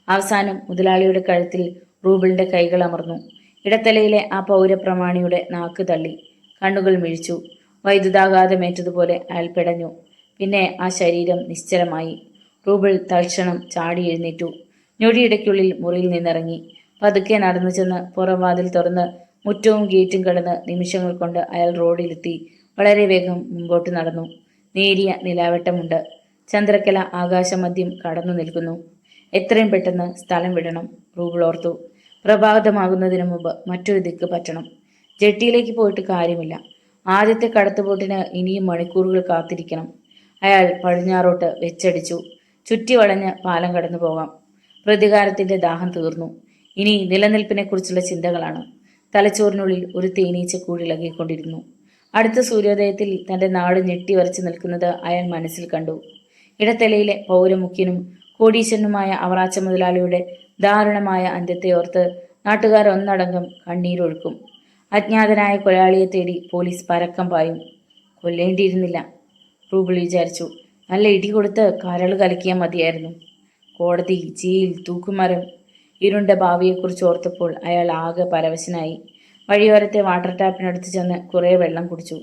അവസാനം മുതലാളിയുടെ കഴുത്തിൽ റൂബിളിന്റെ കൈകൾ അമർന്നു. ഇടത്തലയിലെ ആ പൗരപ്രമാണിയുടെ നാക്ക് തള്ളി. കണ്ണുകൾ മിഴിച്ചു. വൈദ്യുതാഘാതമേറ്റതുപോലെ അയാൾ പിടഞ്ഞു. പിന്നെ ആ ശരീരം നിശ്ചലമായി. റൂബിൾ തൽക്ഷണം ചാടി എഴുന്നേറ്റു. ഞൊടിയിടയ്ക്കുള്ളിൽ മുറിയിൽ നിന്നിറങ്ങി. പതുക്കെ നടന്നു ചെന്ന് പുറംവാതിൽ തുറന്ന് മുറ്റവും ഗേറ്റും കടന്ന് നിമിഷങ്ങൾ കൊണ്ട് അയാൾ റോഡിലെത്തി. വളരെ വേഗം മുമ്പോട്ട് നടന്നു. നേരിയ നിലാവെട്ടമുണ്ട്. ചന്ദ്രക്കല ആകാശമധ്യം കടന്നു നിൽക്കുന്നു. എത്രയും പെട്ടെന്ന് സ്ഥലം വിടണം, റൂബിൾ ഓർത്തു. പ്രഭാതമാകുന്നതിന് മുമ്പ് മറ്റൊരു ദിക്ക് പറ്റണം. ജെട്ടിയിലേക്ക് പോയിട്ട് കാര്യമില്ല. ആദ്യത്തെ കടത്തുബോട്ടിന് ഇനിയും മണിക്കൂറുകൾ കാത്തിരിക്കണം. അയാൾ പടിഞ്ഞാറോട്ട് വെച്ചടിച്ചു. ചുറ്റി വളഞ്ഞ് പാലം കടന്നു പോകാം. പ്രതികാരത്തിന്റെ ദാഹം തീർന്നു. ഇനി നിലനിൽപ്പിനെക്കുറിച്ചുള്ള ചിന്തകളാണ്. തലച്ചോറിനുള്ളിൽ ഒരു തേനീച്ച കൂടിളകിക്കൊണ്ടിരുന്നു. അടുത്ത സൂര്യോദയത്തിൽ തന്റെ നാട് ഞെട്ടിവരച്ചു നിൽക്കുന്നത് അയാൾ മനസ്സിൽ കണ്ടു. ഇടത്തലയിലെ പൗരമുഖ്യനും കോടീശ്വരനുമായ അവറാച്ച മുതലാളിയുടെ ദാരുണമായ അന്ത്യത്തെ ഓർത്ത് നാട്ടുകാർ ഒന്നടങ്കം കണ്ണീരൊഴുക്കും. അജ്ഞാതനായ കൊലയാളിയെ തേടി പോലീസ് പരക്കം പായും. കൊല്ലേണ്ടിയിരുന്നില്ല, റൂബിൾ വിചാരിച്ചു. നല്ല ഇടി കൊടുത്ത് കരൾ കലക്കിയാൽ മതിയായിരുന്നു. കോടതി, ജയിൽ, തൂക്കുമരം. ഇരുണ്ട ഭാവിയെക്കുറിച്ച് ഓർത്തപ്പോൾ അയാൾ ആകെ പരവശനായി. വഴിയോരത്തെ വാട്ടർ ടാപ്പിനടുത്ത് ചെന്ന് കുറേ വെള്ളം കുടിച്ചു.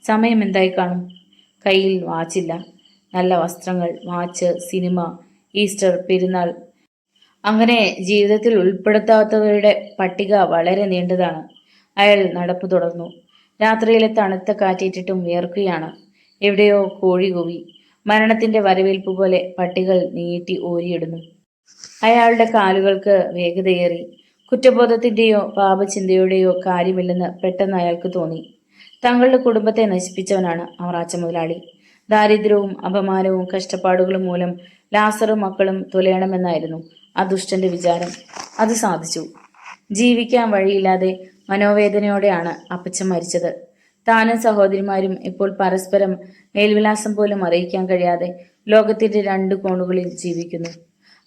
സമയം എന്തായി കാണും? കയ്യിൽ വാച്ചില്ല. നല്ല വസ്ത്രങ്ങൾ, വാച്ച്, സിനിമ, ഈസ്റ്റർ, പെരുന്നാൾ, അങ്ങനെ ജീവിതത്തിൽ ഉൾപ്പെടുത്താത്തവരുടെ പട്ടിക വളരെ നീണ്ടതാണ്. അയാൾ നടപ്പ് തുടർന്നു. രാത്രിയിലെ തണുത്ത കാറ്റേറ്റിട്ടും വിയർക്കുകയാണ്. എവിടെയോ കോഴി കൂവി. മരണത്തിന്റെ വരവേൽപ്പ് പോലെ പട്ടികൾ നീട്ടി ഓരിയിടുന്നു. അയാളുടെ കാലുകൾക്ക് വേഗതയേറി. കുറ്റബോധത്തിന്റെയോ പാപചിന്തയുടെയോ കാര്യമില്ലെന്ന് പെട്ടെന്ന് അയാൾക്ക് തോന്നി. തങ്ങളുടെ കുടുംബത്തെ നശിപ്പിച്ചവനാണ് അവറാച്ച മുതലാളി. ദാരിദ്ര്യവും അപമാനവും കഷ്ടപ്പാടുകളും മൂലം ലാസറും മക്കളും തുലയണമെന്നായിരുന്നു ആ ദുഷ്ടന്റെ വിചാരം. അത് സാധിച്ചു. ജീവിക്കാൻ വഴിയില്ലാതെ മനോവേദനയോടെയാണ് അപ്പച്ചൻ മരിച്ചത്. താനും സഹോദരിമാരും ഇപ്പോൾ പരസ്പരം മേൽവിലാസം പോലും അറിയിക്കാൻ കഴിയാതെ ലോകത്തിന്റെ രണ്ട് കോണുകളിൽ ജീവിക്കുന്നു.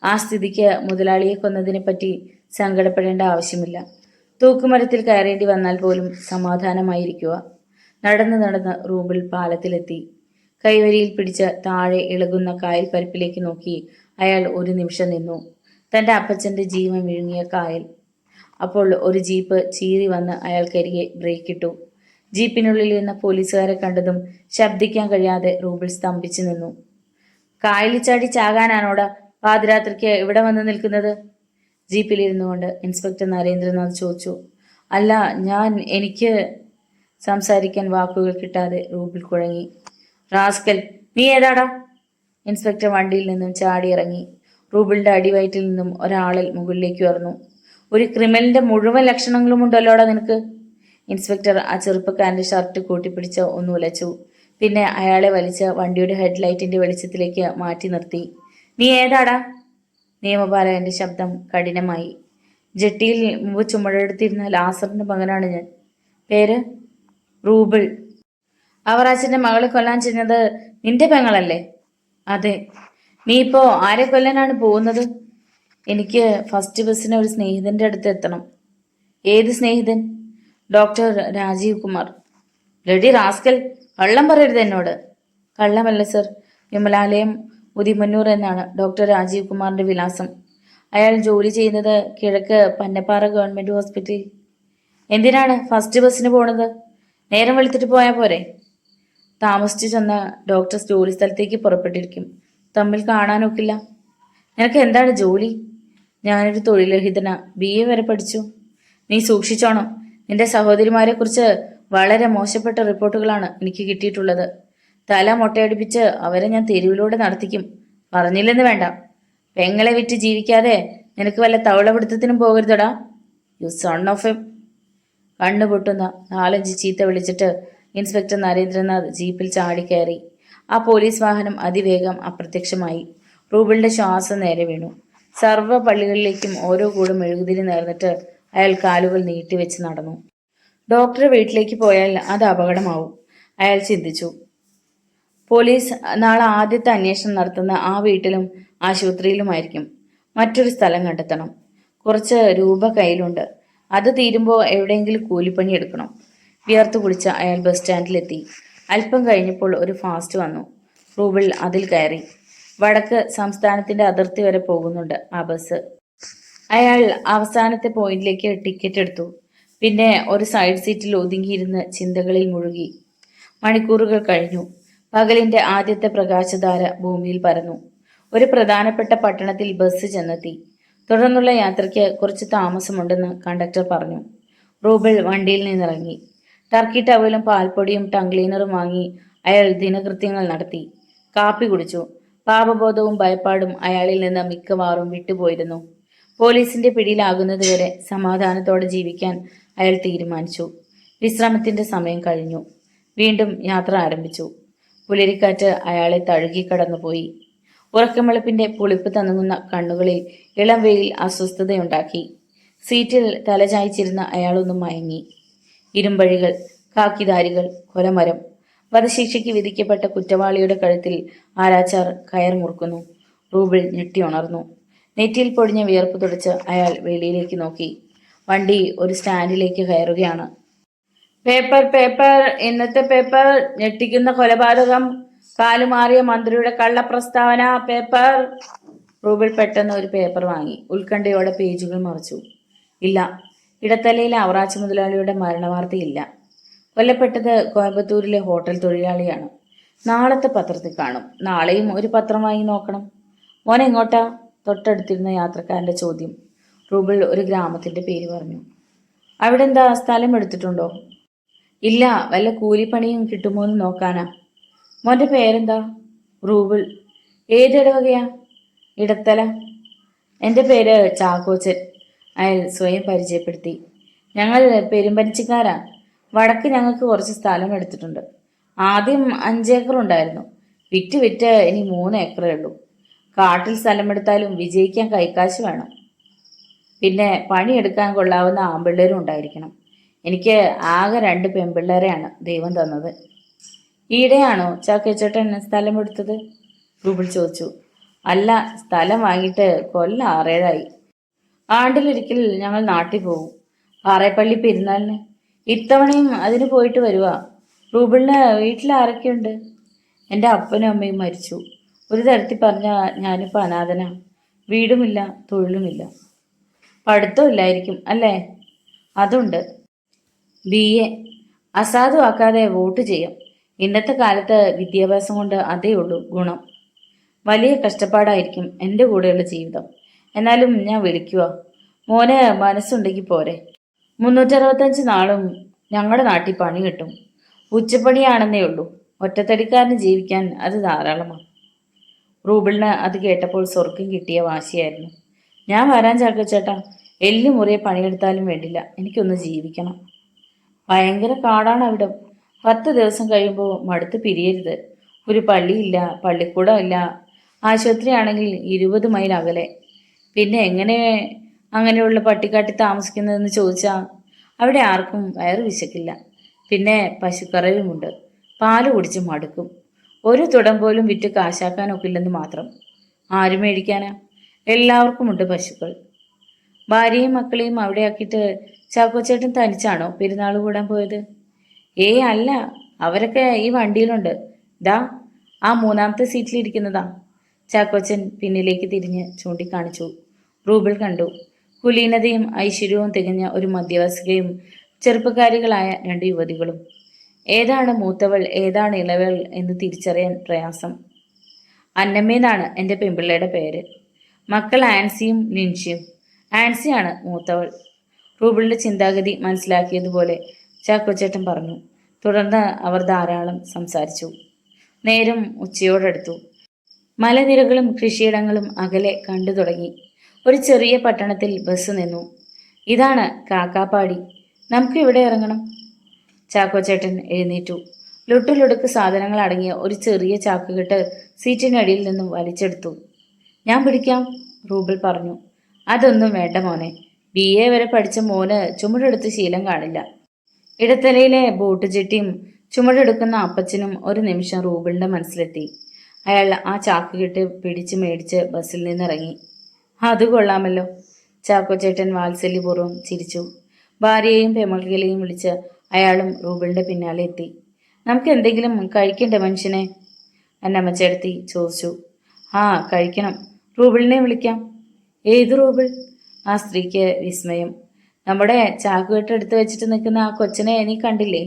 ആ സ്ഥിതിക്ക് മുതലാളിയെ കൊന്നതിനെപ്പറ്റി സങ്കടപ്പെടേണ്ട ആവശ്യമില്ല. തൂക്കുമരത്തിൽ കയറേണ്ടി വന്നാൽ പോലും സമാധാനമായിരിക്കുക. നടന്ന് നടന്ന് റൂബിൾ പാലത്തിലെത്തി. കൈവരിയിൽ പിടിച്ച് താഴെ ഇളകുന്ന കായൽ പരപ്പിലേക്ക് നോക്കി അയാൾ ഒരു നിമിഷം നിന്നു. തന്റെ അപ്പച്ചന്റെ ജീവൻ വിഴുങ്ങിയ കായൽ. അപ്പോൾ ഒരു ജീപ്പ് ചീറി വന്ന് അയാൾക്കരികെ ബ്രേക്കിട്ടു. ജീപ്പിനുള്ളിൽ ഇരുന്ന പോലീസുകാരെ കണ്ടതും ശബ്ദിക്കാൻ കഴിയാതെ റൂബിൾ സ്തംഭിച്ചു നിന്നു. കായലിൽ ചാടി ചാകാനാണോടാ പാതിരാത്രിക്ക് ഇവിടെ വന്ന് നിൽക്കുന്നത്? ജീപ്പിലിരുന്നു കൊണ്ട് ഇൻസ്പെക്ടർ നരേന്ദ്രനാഥ് ചോദിച്ചു. അല്ല, എനിക്ക് സംസാരിക്കാൻ വാക്കുകൾ കിട്ടാതെ റൂബിൾ കുഴങ്ങി. റാസ്കൽ, നീ ഏതാടാ? ഇൻസ്പെക്ടർ വണ്ടിയിൽ നിന്നും ചാടിയിറങ്ങി. റൂബിളിന്റെ അടിവയറ്റിൽ നിന്നും ഒരാളൽ മുകളിലേക്ക് ഉയർന്നു. ഒരു ക്രിമിനലിന്റെ മുഴുവൻ ലക്ഷണങ്ങളും ഉണ്ടല്ലോടാ നിനക്ക്. ഇൻസ്പെക്ടർ ആ ചെറുപ്പക്കാരന്റെ ഷർട്ട് കൂട്ടിപ്പിടിച്ച് ഒന്ന് ഉലച്ചു. പിന്നെ അയാളെ വലിച്ച് വണ്ടിയുടെ ഹെഡ്ലൈറ്റിന്റെ വെളിച്ചത്തിലേക്ക് മാറ്റി നിർത്തി. നീ ഏതാടാ? നിയമപാലകന്റെ ശബ്ദം കഠിനമായി. ജെട്ടിയിൽ മുമ്പ് ചുമടെടുത്തിരുന്ന ലാസറിന്റെ മകനാണ് ഞാൻ. പേര് റൂബിൾ. അവറാച്ചന്റെ മകളെ കൊല്ലാൻ ചെന്നത് നിന്റെ പെങ്ങളല്ലേ? അതെ. നീ ഇപ്പോ ആരെ കൊല്ലാനാണ് പോകുന്നത്? എനിക്ക് ഫസ്റ്റ് ബസ്സിന് ഒരു സ്നേഹിതന്റെ അടുത്ത് എത്തണം. ഏത് സ്നേഹിതൻ? Doctor Rajeev Kumar. Bloody rascal, കള്ളം പറയരുത് എന്നോട്. കള്ളമല്ല സർ, വിമലാലയം ഉദിമന്നൂർ എന്നാണ് ഡോക്ടർ രാജീവ് കുമാറിന്റെ വിലാസം. അയാൾ ജോലി ചെയ്യുന്നത് കിഴക്ക് പന്നപ്പാറ ഗവൺമെന്റ് ഹോസ്പിറ്റലിൽ. എന്തിനാണ് ഫസ്റ്റ് ബസ്സിന് പോണത്? നേരം വെളുത്തിട്ട് പോയാൽ പോരെ? താമസിച്ചു ചെന്ന ഡോക്ടർ ജോലി സ്ഥലത്തേക്ക് പുറപ്പെട്ടിരിക്കും. തമ്മിൽ കാണാനൊക്കില്ല. നിനക്ക് എന്താണ് ജോലി? ഞാനൊരു തൊഴിൽരഹിതനാ. BA വരെ പഠിച്ചു. നീ സൂക്ഷിച്ചോണം. നിന്റെ സഹോദരിമാരെ കുറിച്ച് വളരെ മോശപ്പെട്ട റിപ്പോർട്ടുകളാണ് എനിക്ക് കിട്ടിയിട്ടുള്ളത്. തല മൊട്ടയടിപ്പിച്ച് അവരെ ഞാൻ തെരുവിലൂടെ നടത്തിക്കും. പറഞ്ഞില്ലെന്ന് വേണ്ട. പെങ്ങളെ വിറ്റ് ജീവിക്കാതെ നിനക്ക് വല്ല തവളപിടുത്തത്തിനും പോകരുതടാ. You son of a. കണ്ണു പൊട്ടുന്ന 4-5 ചീത്ത വിളിച്ചിട്ട് ഇൻസ്പെക്ടർ നരേന്ദ്രനാഥ് ജീപ്പിൽ ചാടിക്കയറി. ആ പോലീസ് വാഹനം അതിവേഗം അപ്രത്യക്ഷമായി. റൂബിളിന്റെ ശ്വാസം നേരെ വീണു. സർവ്വ പള്ളികളിലേക്കും ഓരോ കൂടും മെഴുകുതിരി നേർന്നിട്ട് അയാൾ കാലുകൾ നീട്ടിവെച്ച് നടന്നു. ഡോക്ടർ വീട്ടിലേക്ക് പോയാൽ അത് അപകടമാവും, അയാൾ ചിന്തിച്ചു. പോലീസ് നാളെ ആദ്യത്തെ അന്വേഷണം നടത്തുന്ന ആ വീട്ടിലും ആശുപത്രിയിലുമായിരിക്കും. മറ്റൊരു സ്ഥലം കണ്ടെത്തണം. കുറച്ച് രൂപ കയ്യിലുണ്ട്. അത് തീരുമ്പോൾ എവിടെയെങ്കിലും കൂലിപ്പണി എടുക്കണം. വിയർത്തു കുളിച്ച അയാൾ ബസ് സ്റ്റാൻഡിലെത്തി. അല്പം കഴിഞ്ഞപ്പോൾ ഒരു ഫാസ്റ്റ് വന്നു. റൂബിൾ അതിൽ കയറി. വടക്ക് സംസ്ഥാനത്തിന്റെ അതിർത്തി വരെ പോകുന്നുണ്ട് ആ ബസ്. അയാൾ അവസാനത്തെ പോയിന്റിലേക്ക് ടിക്കറ്റ് എടുത്തു. പിന്നെ ഒരു സൈഡ് സീറ്റിൽ ഒതുങ്ങിയിരുന്ന് ചിന്തകളിൽ മുഴുകി. മണിക്കൂറുകൾ കഴിഞ്ഞു. പകലിന്റെ ആദ്യത്തെ പ്രകാശധാര ഭൂമിയിൽ പരന്നു. ഒരു പ്രധാനപ്പെട്ട പട്ടണത്തിൽ ബസ് ചെന്നെത്തി. തുടർന്നുള്ള യാത്രയ്ക്ക് കുറച്ച് താമസമുണ്ടെന്ന് കണ്ടക്ടർ പറഞ്ഞു. റൂബിൾ വണ്ടിയിൽ നിന്നിറങ്ങി. ടർക്കി ടവലും പാൽപ്പൊടിയും ടങ് ക്ലീനറും വാങ്ങി അയാൾ ദിനകൃത്യങ്ങൾ നടത്തി. കാപ്പി കുടിച്ചു. പാപബോധവും ഭയപ്പാടും അയാളിൽ നിന്ന് മിക്കവാറും വിട്ടുപോയിരുന്നു. പോലീസിന്റെ പിടിയിലാകുന്നതുവരെ സമാധാനത്തോടെ ജീവിക്കാൻ അയാൾ തീരുമാനിച്ചു. വിശ്രമത്തിന്റെ സമയം കഴിഞ്ഞു. വീണ്ടും യാത്ര ആരംഭിച്ചു. പുലരിക്കാറ്റ് അയാളെ തഴുകിക്കടന്നുപോയി. ഉറക്കമെളുപ്പിന്റെ പുളിപ്പ് തന്നുങ്ങുന്ന കണ്ണുകളിൽ ഇളം വെയിൽ അസ്വസ്ഥതയുണ്ടാക്കി. സീറ്റിൽ തലചായ്ച്ചിരുന്ന അയാളൊന്ന് മയങ്ങി. ഇരുമ്പഴികൾ, കാക്കിധാരികൾ, കൊലമരം. വധശിക്ഷയ്ക്ക് വിധിക്കപ്പെട്ട കുറ്റവാളിയുടെ കഴുത്തിൽ ആരാച്ചാർ കയർ മുറുക്കുന്നു. റൂബിൾ ഞെട്ടിയുണർന്നു. നെറ്റിയിൽ പൊടിഞ്ഞ വിയർപ്പ് തുടച്ച് അയാൾ വെളിയിലേക്ക് നോക്കി. വണ്ടി ഒരു സ്റ്റാൻഡിലേക്ക് കയറുകയാണ്. പേപ്പർ പേപ്പർ, ഇന്നത്തെ പേപ്പർ. ഞെട്ടിക്കുന്ന കൊലപാതകം, കാലുമാറിയ മന്ത്രിയുടെ കള്ളപ്രസ്താവന. പേപ്പർ. റൂബിൾ പെട്ടെന്ന് ഒരു പേപ്പർ വാങ്ങി ഉത്കണ്ഠയോടെ പേജുകൾ മറിച്ചു. ഇല്ല, ഇടത്തലയിലെ അവറാച്ച് മുതലാളിയുടെ മരണവാർത്തയില്ല. കൊല്ലപ്പെട്ടത് കോയമ്പത്തൂരിലെ ഹോട്ടൽ തൊഴിലാളിയാണ്. നാളത്തെ പത്രത്തിൽ കാണും. നാളെയും ഒരു പത്രം വാങ്ങി നോക്കണം. മോൻ എങ്ങോട്ടാ? തൊട്ടടുത്തിരുന്ന യാത്രക്കാരന്റെ ചോദ്യം. റൂബിൾ ഒരു ഗ്രാമത്തിന്റെ പേര് പറഞ്ഞു. അവിടെ എന്താ, സ്ഥലം എടുത്തിട്ടുണ്ടോ? ഇല്ല, വല്ല കൂലിപ്പണിയും കിട്ടുമോ എന്ന് നോക്കാനാ. മോന്റെ പേരെന്താ? റൂബിൾ. ഏതിടവകയാ? ഇടത്തല. എൻ്റെ പേര് ചാക്കോച്ചൻ, അയാൾ സ്വയം പരിചയപ്പെടുത്തി. ഞങ്ങൾ പെരുമ്പനിച്ചിക്കാരാ. വടക്ക് ഞങ്ങൾക്ക് കുറച്ച് സ്ഥലം എടുത്തിട്ടുണ്ട്. ആദ്യം 5 ഏക്കർ ഉണ്ടായിരുന്നു. വിറ്റ് വിറ്റ് ഇനി 3 ഏക്കറേ ഉള്ളൂ. കാട്ടിൽ സ്ഥലമെടുത്താലും വിജയിക്കാൻ കൈക്കാശ് വേണം. പിന്നെ പണിയെടുക്കാൻ കൊള്ളാവുന്ന ആമ്പിള്ളേരും ഉണ്ടായിരിക്കണം. എനിക്ക് ആകെ 2 പെൺപിള്ളേരെയാണ് ദൈവം തന്നത്. ഈടെയാണോ ചാക്കോച്ചേട്ടൻ സ്ഥലമെടുത്തത്? റൂബിൾ ചോദിച്ചു. അല്ല, സ്ഥലം വാങ്ങിയിട്ട് കൊല്ലം 6-7 ആണ്ടിലൊരിക്കൽ ഞങ്ങൾ നാട്ടിൽ പോകും. പാറേപ്പള്ളി പെരുന്നാളിന്. ഇത്തവണയും അതിന് പോയിട്ട് വരുക. റൂബിളിന് വീട്ടിൽ ആരൊക്കെയുണ്ട്? എൻ്റെ അപ്പനും അമ്മയും മരിച്ചു. ഒരു തരത്തിൽ പറഞ്ഞാൽ ഞാനിപ്പോൾ അനാഥനാ. വീടുമില്ല, തൊഴിലുമില്ല. പഠിത്തമില്ലായിരിക്കും അല്ലേ? അതുണ്ട്. BA. അസാധുവാക്കാതെ വോട്ട് ചെയ്യാം. ഇന്നത്തെ കാലത്ത് വിദ്യാഭ്യാസം കൊണ്ട് അതേ ഉള്ളൂ ഗുണം. വലിയ കഷ്ടപ്പാടായിരിക്കും എൻ്റെ കൂടെയുള്ള ജീവിതം. എന്നാലും ഞാൻ വിളിക്കുക. മോന് മനസ്സുണ്ടെങ്കിൽ പോരെ. 365 നാളും ഞങ്ങളുടെ നാട്ടിൽ പണി കിട്ടും. ഉച്ചപ്പണിയാണെന്നേ ഉള്ളൂ. ഒറ്റത്തടിക്കാരന് ജീവിക്കാൻ അത് ധാരാളമാണ്. റൂബിളിന് അത് കേട്ടപ്പോൾ സ്വർഗം കിട്ടിയ വാശിയായിരുന്നു. ഞാൻ വരാൻ ചാക്കോച്ചേട്ടാ. എല്ല് മുറിയെ പണിയെടുത്താലും വേണ്ടില്ല, എനിക്കൊന്ന് ജീവിക്കണം. ഭയങ്കര കാടാണ് അവിടം. 10 ദിവസം കഴിയുമ്പോൾ മടുത്ത് പിരിയരുത്. ഒരു പള്ളിയില്ല, പള്ളിക്കൂടമില്ല. ആശുപത്രിയാണെങ്കിൽ 20 മൈൽ അകലെ. പിന്നെ എങ്ങനെ അങ്ങനെയുള്ള പട്ടിക്കാട്ടി താമസിക്കുന്നതെന്ന് ചോദിച്ചാൽ അവിടെ ആർക്കും വയറ് വിശക്കില്ല. പിന്നെ പശുക്കറവുമുണ്ട്. പാല് കുടിച്ച് മടുക്കും. ഒരു തുടം പോലും വിറ്റ് കാശാക്കാനൊക്കില്ലെന്ന് മാത്രം. ആര് മേടിക്കാനാ? എല്ലാവർക്കുമുണ്ട് പശുക്കൾ. ഭാര്യയും മക്കളെയും അവിടെ ആക്കിയിട്ട് ചാക്കോച്ചേട്ടൻ തനിച്ചാണോ പെരുന്നാൾ കൂടാൻ പോയത്? അല്ല, അവരൊക്കെ ഈ വണ്ടിയിലുണ്ട്. ദാ ആ 3-ാമത്തെ സീറ്റിലിരിക്കുന്നതാ. ചാക്കോച്ചൻ പിന്നിലേക്ക് തിരിഞ്ഞ് ചൂണ്ടിക്കാണിച്ചു. റൂബിൾ കണ്ടു. കുലീനതയും ഐശ്വര്യവും തികഞ്ഞ ഒരു മധ്യവയസ്കയും ചെറുപ്പക്കാരികളായ 2 യുവതികളും. ഏതാണ് മൂത്തവൾ, ഏതാണ് ഇളവൾ എന്ന് തിരിച്ചറിയാൻ പ്രയാസം. അന്നമ്മേന്നാണ് എൻ്റെ പെൺപിള്ളയുടെ പേര്. മക്കൾ ആൻസിയും ലിൻഷിയും. ആൻസിയാണ് മൂത്തവൾ. റൂബിളിന്റെ ചിന്താഗതി മനസ്സിലാക്കിയതുപോലെ ചാക്കോച്ചേട്ടൻ പറഞ്ഞു. തുടർന്ന് അവർ ധാരാളം സംസാരിച്ചു. നേരം ഉച്ചയോടടുത്തു. മലനിരകളും കൃഷിയിടങ്ങളും അകലെ കണ്ടു തുടങ്ങി. ഒരു ചെറിയ പട്ടണത്തിൽ ബസ് നിന്നു. ഇതാണ് കാക്കാപ്പാടി. നമുക്ക് ഇവിടെ ഇറങ്ങണം. ചാക്കോച്ചേട്ടൻ എഴുന്നേറ്റു. ലുട്ടിലൊടുക്ക് സാധനങ്ങൾ അടങ്ങിയ ഒരു ചെറിയ ചാക്കുകെട്ട് സീറ്റിനടിയിൽ നിന്നും വലിച്ചെടുത്തു. ഞാൻ പിടിക്കാം, റൂബിൾ പറഞ്ഞു. അതൊന്നും വേണ്ട മോനെ. BA വരെ പഠിച്ച മോന് ചുമടെടുത്ത് ശീലം കാണില്ല. ഇടത്തലയിലെ ബോട്ട് ജെട്ടിയും ചുമടെടുക്കുന്ന അപ്പച്ചനും ഒരു നിമിഷം റൂബിളിന്റെ മനസ്സിലെത്തി. അയാൾ ആ ചാക്കുകെട്ട് പിടിച്ച് മേടിച്ച് ബസ്സിൽ നിന്നിറങ്ങി. അത് കൊള്ളാമല്ലോ. ചാക്കോച്ചേട്ടൻ വാത്സല്യപൂർവ്വം ചിരിച്ചു. ഭാര്യയെയും പെമൾകളെയും വിളിച്ച് അയാളും റൂബിളിന്റെ പിന്നാലെ എത്തി. നമുക്ക് എന്തെങ്കിലും കഴിക്കണ്ടേ മനുഷ്യനെ? അന്നമ്മച്ചേടത്തി ചോദിച്ചു. കഴിക്കണം. റൂബിളിനെ വിളിക്കാം. ഏത് റൂബിൾ? ആ സ്ത്രീക്ക് വിസ്മയം. നമ്മുടെ ചാക്കുകെട്ട് എടുത്ത് വെച്ചിട്ട് നിൽക്കുന്ന ആ കൊച്ചനെ നീ കണ്ടില്ലേ?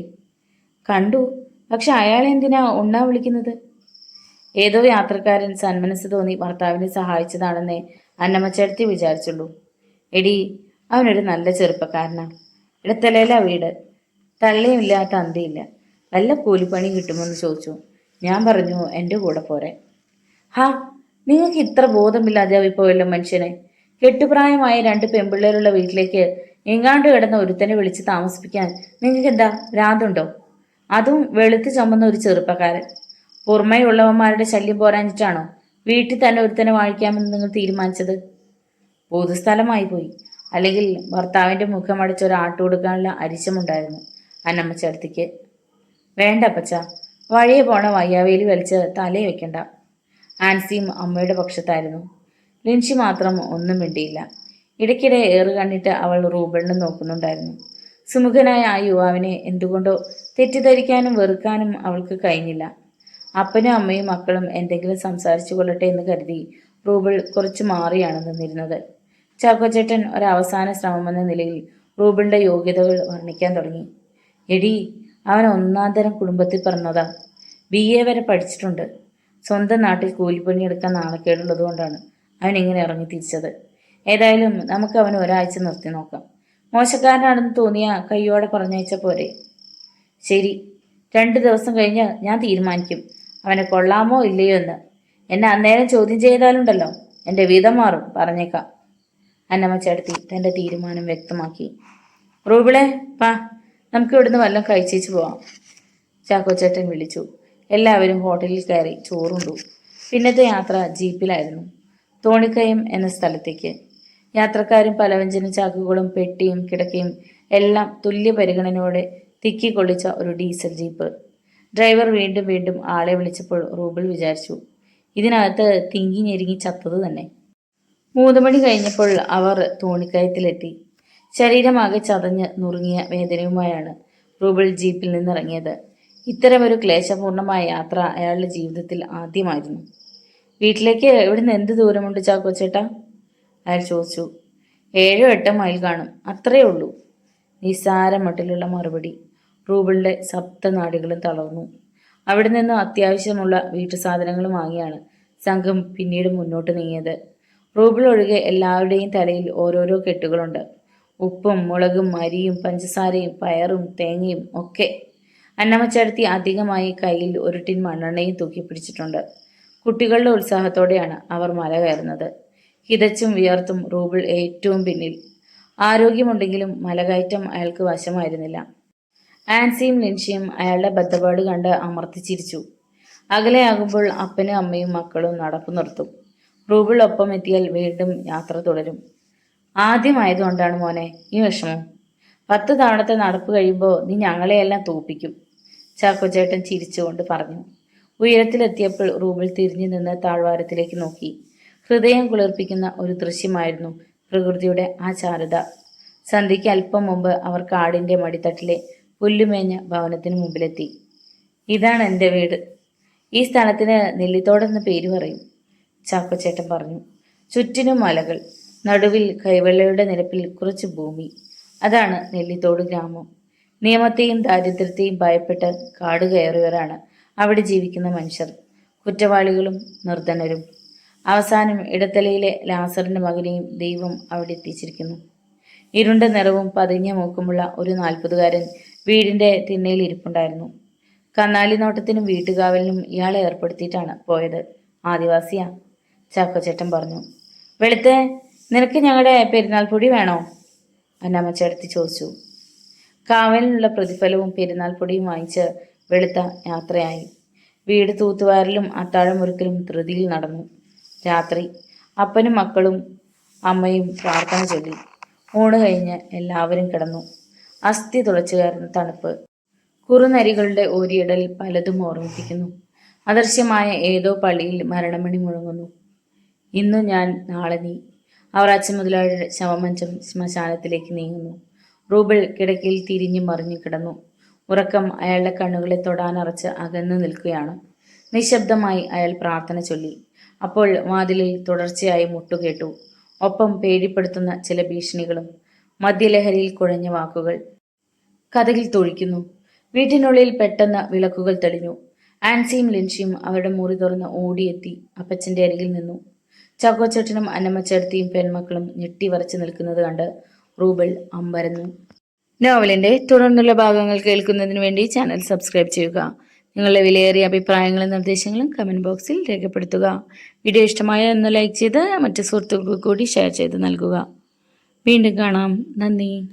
കണ്ടു. പക്ഷെ അയാളെ എന്തിനാ ഉണ്ണാൻ വിളിക്കുന്നത്? ഏതോ യാത്രക്കാരൻ സന്മനസ് തോന്നി ഭർത്താവിനെ സഹായിച്ചതാണെന്നേ അന്നമ്മച്ചേർത്തി വിചാരിച്ചുള്ളൂ. എടി, അവനൊരു നല്ല ചെറുപ്പക്കാരനാ. ഇടത്തലയില വീട്. തള്ളിയില്ല തന്തയില്ല. വല്ല കൂലിപ്പണി കിട്ടുമെന്ന് ചോദിച്ചു. ഞാൻ പറഞ്ഞു എൻ്റെ കൂടെ പോരെ. ഹാ, നിങ്ങൾക്ക് ഇത്ര ബോധമില്ലാതെയാവും പോയല്ലോ മനുഷ്യനെ. കെട്ടുപ്രായമായ 2 പെൺപിള്ളേരുള്ള വീട്ടിലേക്ക് എങ്ങാണ്ട് കിടന്ന ഒരുത്തനെ വിളിച്ച് താമസിപ്പിക്കാൻ നിങ്ങൾക്ക് എന്താ ഭ്രാന്തുണ്ടോ? അതും വെളുത്ത് ചുമന്ന ഒരു ചെറുപ്പക്കാരൻ. പുറമേയുള്ളവന്മാരുടെ ശല്യം പോരാഞ്ഞിട്ടാണോ വീട്ടിൽ തന്നെ ഒരുത്തനെ വാഴിക്കാമെന്ന് നിങ്ങൾ തീരുമാനിച്ചത്? പൊതുസ്ഥലമായി പോയി. അല്ലെങ്കിൽ ഭർത്താവിൻ്റെ മുഖമടച്ച് ഒരു ആട്ടു കൊടുക്കാനുള്ള അരിശമുണ്ടായിരുന്നു അന്നമ്മച്ചേർത്തിക്ക്. വേണ്ട അപ്പച്ച, വഴിയെ പോണ വയ്യാവേലി വലിച്ച് തലയിൽ വെക്കണ്ട. ആൻസിയും അമ്മയുടെ പക്ഷത്തായിരുന്നു. ലിൻഷി മാത്രം ഒന്നും മിണ്ടിയില്ല. ഇടയ്ക്കിടെ കണ്ണിട്ട് അവൾ റൂബലിനെ നോക്കുന്നുണ്ടായിരുന്നു. സുമുഖനായ ആ യുവാവിനെ എന്തുകൊണ്ടോ തെറ്റിദ്ധരിക്കാനും വെറുക്കാനും അവൾക്ക് കഴിഞ്ഞില്ല. അപ്പനും അമ്മയും മക്കളും എന്തെങ്കിലും സംസാരിച്ചു കൊള്ളട്ടെ എന്ന് കരുതി റൂബിൾ കുറച്ചു മാറിയാണ് നിന്നിരുന്നത്. ചാക്കോച്ചേട്ടൻ ഒരവസാന ശ്രമമെന്ന നിലയിൽ റൂബിളിന്റെ യോഗ്യതകൾ വർണ്ണിക്കാൻ തുടങ്ങി. എടി, അവൻ 1-ാം തരം കുടുംബത്തിൽ പിറന്നതാ. BA വരെ പഠിച്ചിട്ടുണ്ട്. സ്വന്തം നാട്ടിൽ കൂലിപ്പണിയെടുക്കാൻ നാണക്കേടുള്ളത് കൊണ്ടാണ് അവൻ ഇങ്ങനെ ഇറങ്ങി തിരിച്ചത്. ഏതായാലും നമുക്ക് അവന് ഒരാഴ്ച നിർത്തി നോക്കാം. മോശക്കാരനാണെന്ന് തോന്നിയ കയ്യോടെ പറഞ്ഞയച്ച പോരെ? ശരി, 2 ദിവസം കഴിഞ്ഞ് ഞാൻ തീരുമാനിക്കും അവനെ കൊള്ളാമോ ഇല്ലയോ എന്ന്. എന്നെ അന്നേരം ചോദ്യം ചെയ്താലുണ്ടല്ലോ, എൻ്റെ വീതം മാറും, പറഞ്ഞേക്കാം. അന്നമ്മച്ചേട്ടത്തി തൻ്റെ തീരുമാനം വ്യക്തമാക്കി. റൂബിളെ, പാ, നമുക്ക് ഇവിടുന്ന് വല്ലതും കഴിച്ചേച്ച് പോവാം. ചാക്കോച്ചേട്ടൻ വിളിച്ചു. എല്ലാവരും ഹോട്ടലിൽ കയറി ചോറുണ്ടു. പിന്നത്തെ യാത്ര ജീപ്പിലായിരുന്നു, തോണിക്കയം എന്ന സ്ഥലത്തേക്ക്. യാത്രക്കാരും പലവ്യഞ്ജന ചാക്കുകളും പെട്ടിയും കിടക്കയും എല്ലാം തുല്യ പരിഗണനയോടെ തിക്കിക്കൊള്ളിച്ച ഒരു ഡീസൽ ജീപ്പ്. ഡ്രൈവർ വീണ്ടും വീണ്ടും ആളെ വിളിച്ചപ്പോൾ റൂബിൾ വിചാരിച്ചു, ഇതിനകത്ത് തിങ്ങി ഞെരുങ്ങി ചത്തത് തന്നെ. 3 മണി കഴിഞ്ഞപ്പോൾ അവർ തോണിക്കയത്തിലെത്തി. ശരീരമാകെ ചതഞ്ഞ് നുറുങ്ങിയ വേദനയുമായാണ് റൂബിൾ ജീപ്പിൽ നിന്നിറങ്ങിയത്. ഇത്തരമൊരു ക്ലേശപൂർണമായ യാത്ര അയാളുടെ ജീവിതത്തിൽ ആദ്യമായിരുന്നു. വീട്ടിലേക്ക് ഇവിടുന്ന് എന്ത് ദൂരമുണ്ട് ചാക്കോച്ചേട്ടാ? അയാൾ ചോദിച്ചു. 7-8 മൈൽ കാണും, അത്രയേ ഉള്ളൂ. നിസ്സാര മട്ടിലുള്ള മറുപടി. റൂബിളിന്റെ സപ്തനാടികളും തളർന്നു. അവിടെ നിന്ന് അത്യാവശ്യമുള്ള വീട്ടു സാധനങ്ങളും വാങ്ങിയാണ് സംഘം പിന്നീട് മുന്നോട്ട് നീങ്ങിയത്. റൂബിൾ ഒഴികെ എല്ലാവരുടെയും തലയിൽ ഓരോരോ കെട്ടുകളുണ്ട്. ഉപ്പും മുളകും അരിയും പഞ്ചസാരയും പയറും തേങ്ങയും ഒക്കെ. അന്നമ്മച്ചേർത്തി അധികമായി കയ്യിൽ ഒരു ടിൻ മണ്ണെണ്ണയും തൂക്കിപ്പിടിച്ചിട്ടുണ്ട്. കുട്ടികളുടെ ഉത്സാഹത്തോടെയാണ് അവർ മല കയറുന്നത്. കിതച്ചും വിയർത്തും റൂബിൾ ഏറ്റവും പിന്നിൽ. ആരോഗ്യമുണ്ടെങ്കിലും മലകയറ്റം അയാൾക്ക് വശമായിരുന്നില്ല. ആൻസിയും ലിൻഷിയും അയാളുടെ ബദ്ധപ്പാട് കണ്ട് അമർത്തിച്ചിരിച്ചു. അകലെയാകുമ്പോൾ അപ്പനും അമ്മയും മക്കളും നടപ്പ് നിർത്തും. റൂബിൾ ഒപ്പം എത്തിയാൽ വീണ്ടും യാത്ര തുടരും. ആദ്യമായതുകൊണ്ടാണ് മോനെ ഈ വിഷമം. 10 തവണത്തെ നടപ്പ് കഴിയുമ്പോൾ നീ ഞങ്ങളെയെല്ലാം തോപ്പിക്കും, ചാക്കോച്ചേട്ടൻ ചിരിച്ചുകൊണ്ട് പറഞ്ഞു. ഉയരത്തിലെത്തിയപ്പോൾ റൂബിൾ തിരിഞ്ഞു നിന്ന് താഴ്വാരത്തിലേക്ക് നോക്കി. ഹൃദയം കുളിർപ്പിക്കുന്ന ഒരു ദൃശ്യമായിരുന്നു പ്രകൃതിയുടെ ആ ചാരുത. സന്ധ്യയ്ക്ക് അല്പം മുമ്പ് അവർ കാടിന്റെ മടിത്തട്ടിലെ പുല്ലുമേഞ്ഞ ഭവനത്തിന് മുമ്പിലെത്തി. ഇതാണ് എൻ്റെ വീട്. ഈ സ്ഥലത്തിന് നെല്ലിത്തോടെന്ന് പേര് പറയും, ചാക്കോച്ചേട്ടൻ പറഞ്ഞു. ചുറ്റിനും മലകൾ, നടുവിൽ കൈവെള്ളയുടെ നിരപ്പിൽ കുറച്ച് ഭൂമി. അതാണ് നെല്ലിത്തോട് ഗ്രാമം. നിയമത്തെയും ദാരിദ്ര്യത്തെയും ഭയപ്പെട്ട് കാട് കയറിയവരാണ് അവിടെ ജീവിക്കുന്ന മനുഷ്യർ. കുറ്റവാളികളും നിർധനരും. അവസാനം ഇടത്തലയിലെ ലാസറിന്റെ മകനെയും ദൈവം അവിടെ എത്തിച്ചിരിക്കുന്നു. ഇരുണ്ട നിറവും പതിഞ്ഞ മൂക്കുമുള്ള ഒരു 40കാരൻ വീടിന്റെ തിണ്ണയിൽ ഇരിപ്പുണ്ടായിരുന്നു. കന്നാലി നോട്ടത്തിനും വീട്ടുകാവലിനും ഇയാളെ ഏർപ്പെടുത്തിയിട്ടാണ് പോയത്. ആദിവാസിയാ, ചാക്കോച്ചേട്ടൻ പറഞ്ഞു. വെളുത്തെ, നിനക്ക് ഞങ്ങളുടെ പെരുന്നാൾ പൊടി വേണോ? അന്നമ്മച്ചേർത്തി ചോദിച്ചു. കാവലിനുള്ള പ്രതിഫലവും പെരുന്നാൾ പൊടിയും വാങ്ങിച്ച് വെളുത്ത യാത്രയായി. വീട് തൂത്തുവാരലും അത്താഴമൊരുക്കലും ധൃതിയിൽ നടന്നു. രാത്രി അപ്പനും മക്കളും അമ്മയും പ്രാർത്ഥന ചൊല്ലി. ഊണ് കഴിഞ്ഞ് എല്ലാവരും കിടന്നു. അസ്ഥി തുളച്ചു കയറുന്ന തണുപ്പ് കുറുനരികളുടെ ഓരിയിടൽ പലതും ഓർമ്മിപ്പിക്കുന്നു. അദൃശ്യമായ ഏതോ പള്ളിയിൽ മരണമണി മുഴങ്ങുന്നു. ഇന്നു ഞാൻ, നാളെ നീ. അവർ അച്ഛൻ മുതലാളിയുടെ ശവമഞ്ചം ശ്മശാനത്തിലേക്ക് നീങ്ങുന്നു. റൂബിൾ കിടക്കയിൽ തിരിഞ്ഞു മറിഞ്ഞു കിടന്നു. ഉറക്കം അയാളുടെ കണ്ണുകളെ തൊടാനറച്ച് അകന്നു നിൽക്കുകയാണ്. നിശബ്ദമായി അയാൾ പ്രാർത്ഥന ചൊല്ലി. അപ്പോൾ വാതിലിൽ തുടർച്ചയായി മുട്ടുകേട്ടു. ഒപ്പം പേടിപ്പെടുത്തുന്ന ചില ഭീഷണികളും. മദ്യലഹരിയിൽ കുഴഞ്ഞ വാക്കുകൾ. കഥകിൽ തൊഴിക്കുന്നു. വീട്ടിനുള്ളിൽ പെട്ടെന്ന് വിളക്കുകൾ തെളിഞ്ഞു. ആൻസിയും ലിൻഷിയും അവരുടെ മുറി തുറന്ന് ഓടിയെത്തി അപ്പച്ചന്റെ അരികിൽ നിന്നു. ചാക്കോച്ചേട്ടനും അന്നമ്മച്ചേട്ടത്തിയും പെൺമക്കളും ഞെട്ടി വരച്ചു നിൽക്കുന്നത് കണ്ട് റൂബൽ അമ്പരന്നു. നോവലിന്റെ തുടർന്നുള്ള ഭാഗങ്ങൾ കേൾക്കുന്നതിന് വേണ്ടി ചാനൽ സബ്സ്ക്രൈബ് ചെയ്യുക. നിങ്ങളുടെ വിലയേറിയ അഭിപ്രായങ്ങളും നിർദ്ദേശങ്ങളും കമന്റ് ബോക്സിൽ രേഖപ്പെടുത്തുക. വീഡിയോ ഇഷ്ടമായ ഒന്ന് ലൈക്ക് ചെയ്ത് മറ്റു സുഹൃത്തുക്കൾക്ക് കൂടി ഷെയർ ചെയ്ത് നൽകുക. വീണ്ടും കാണാം. നന്ദി.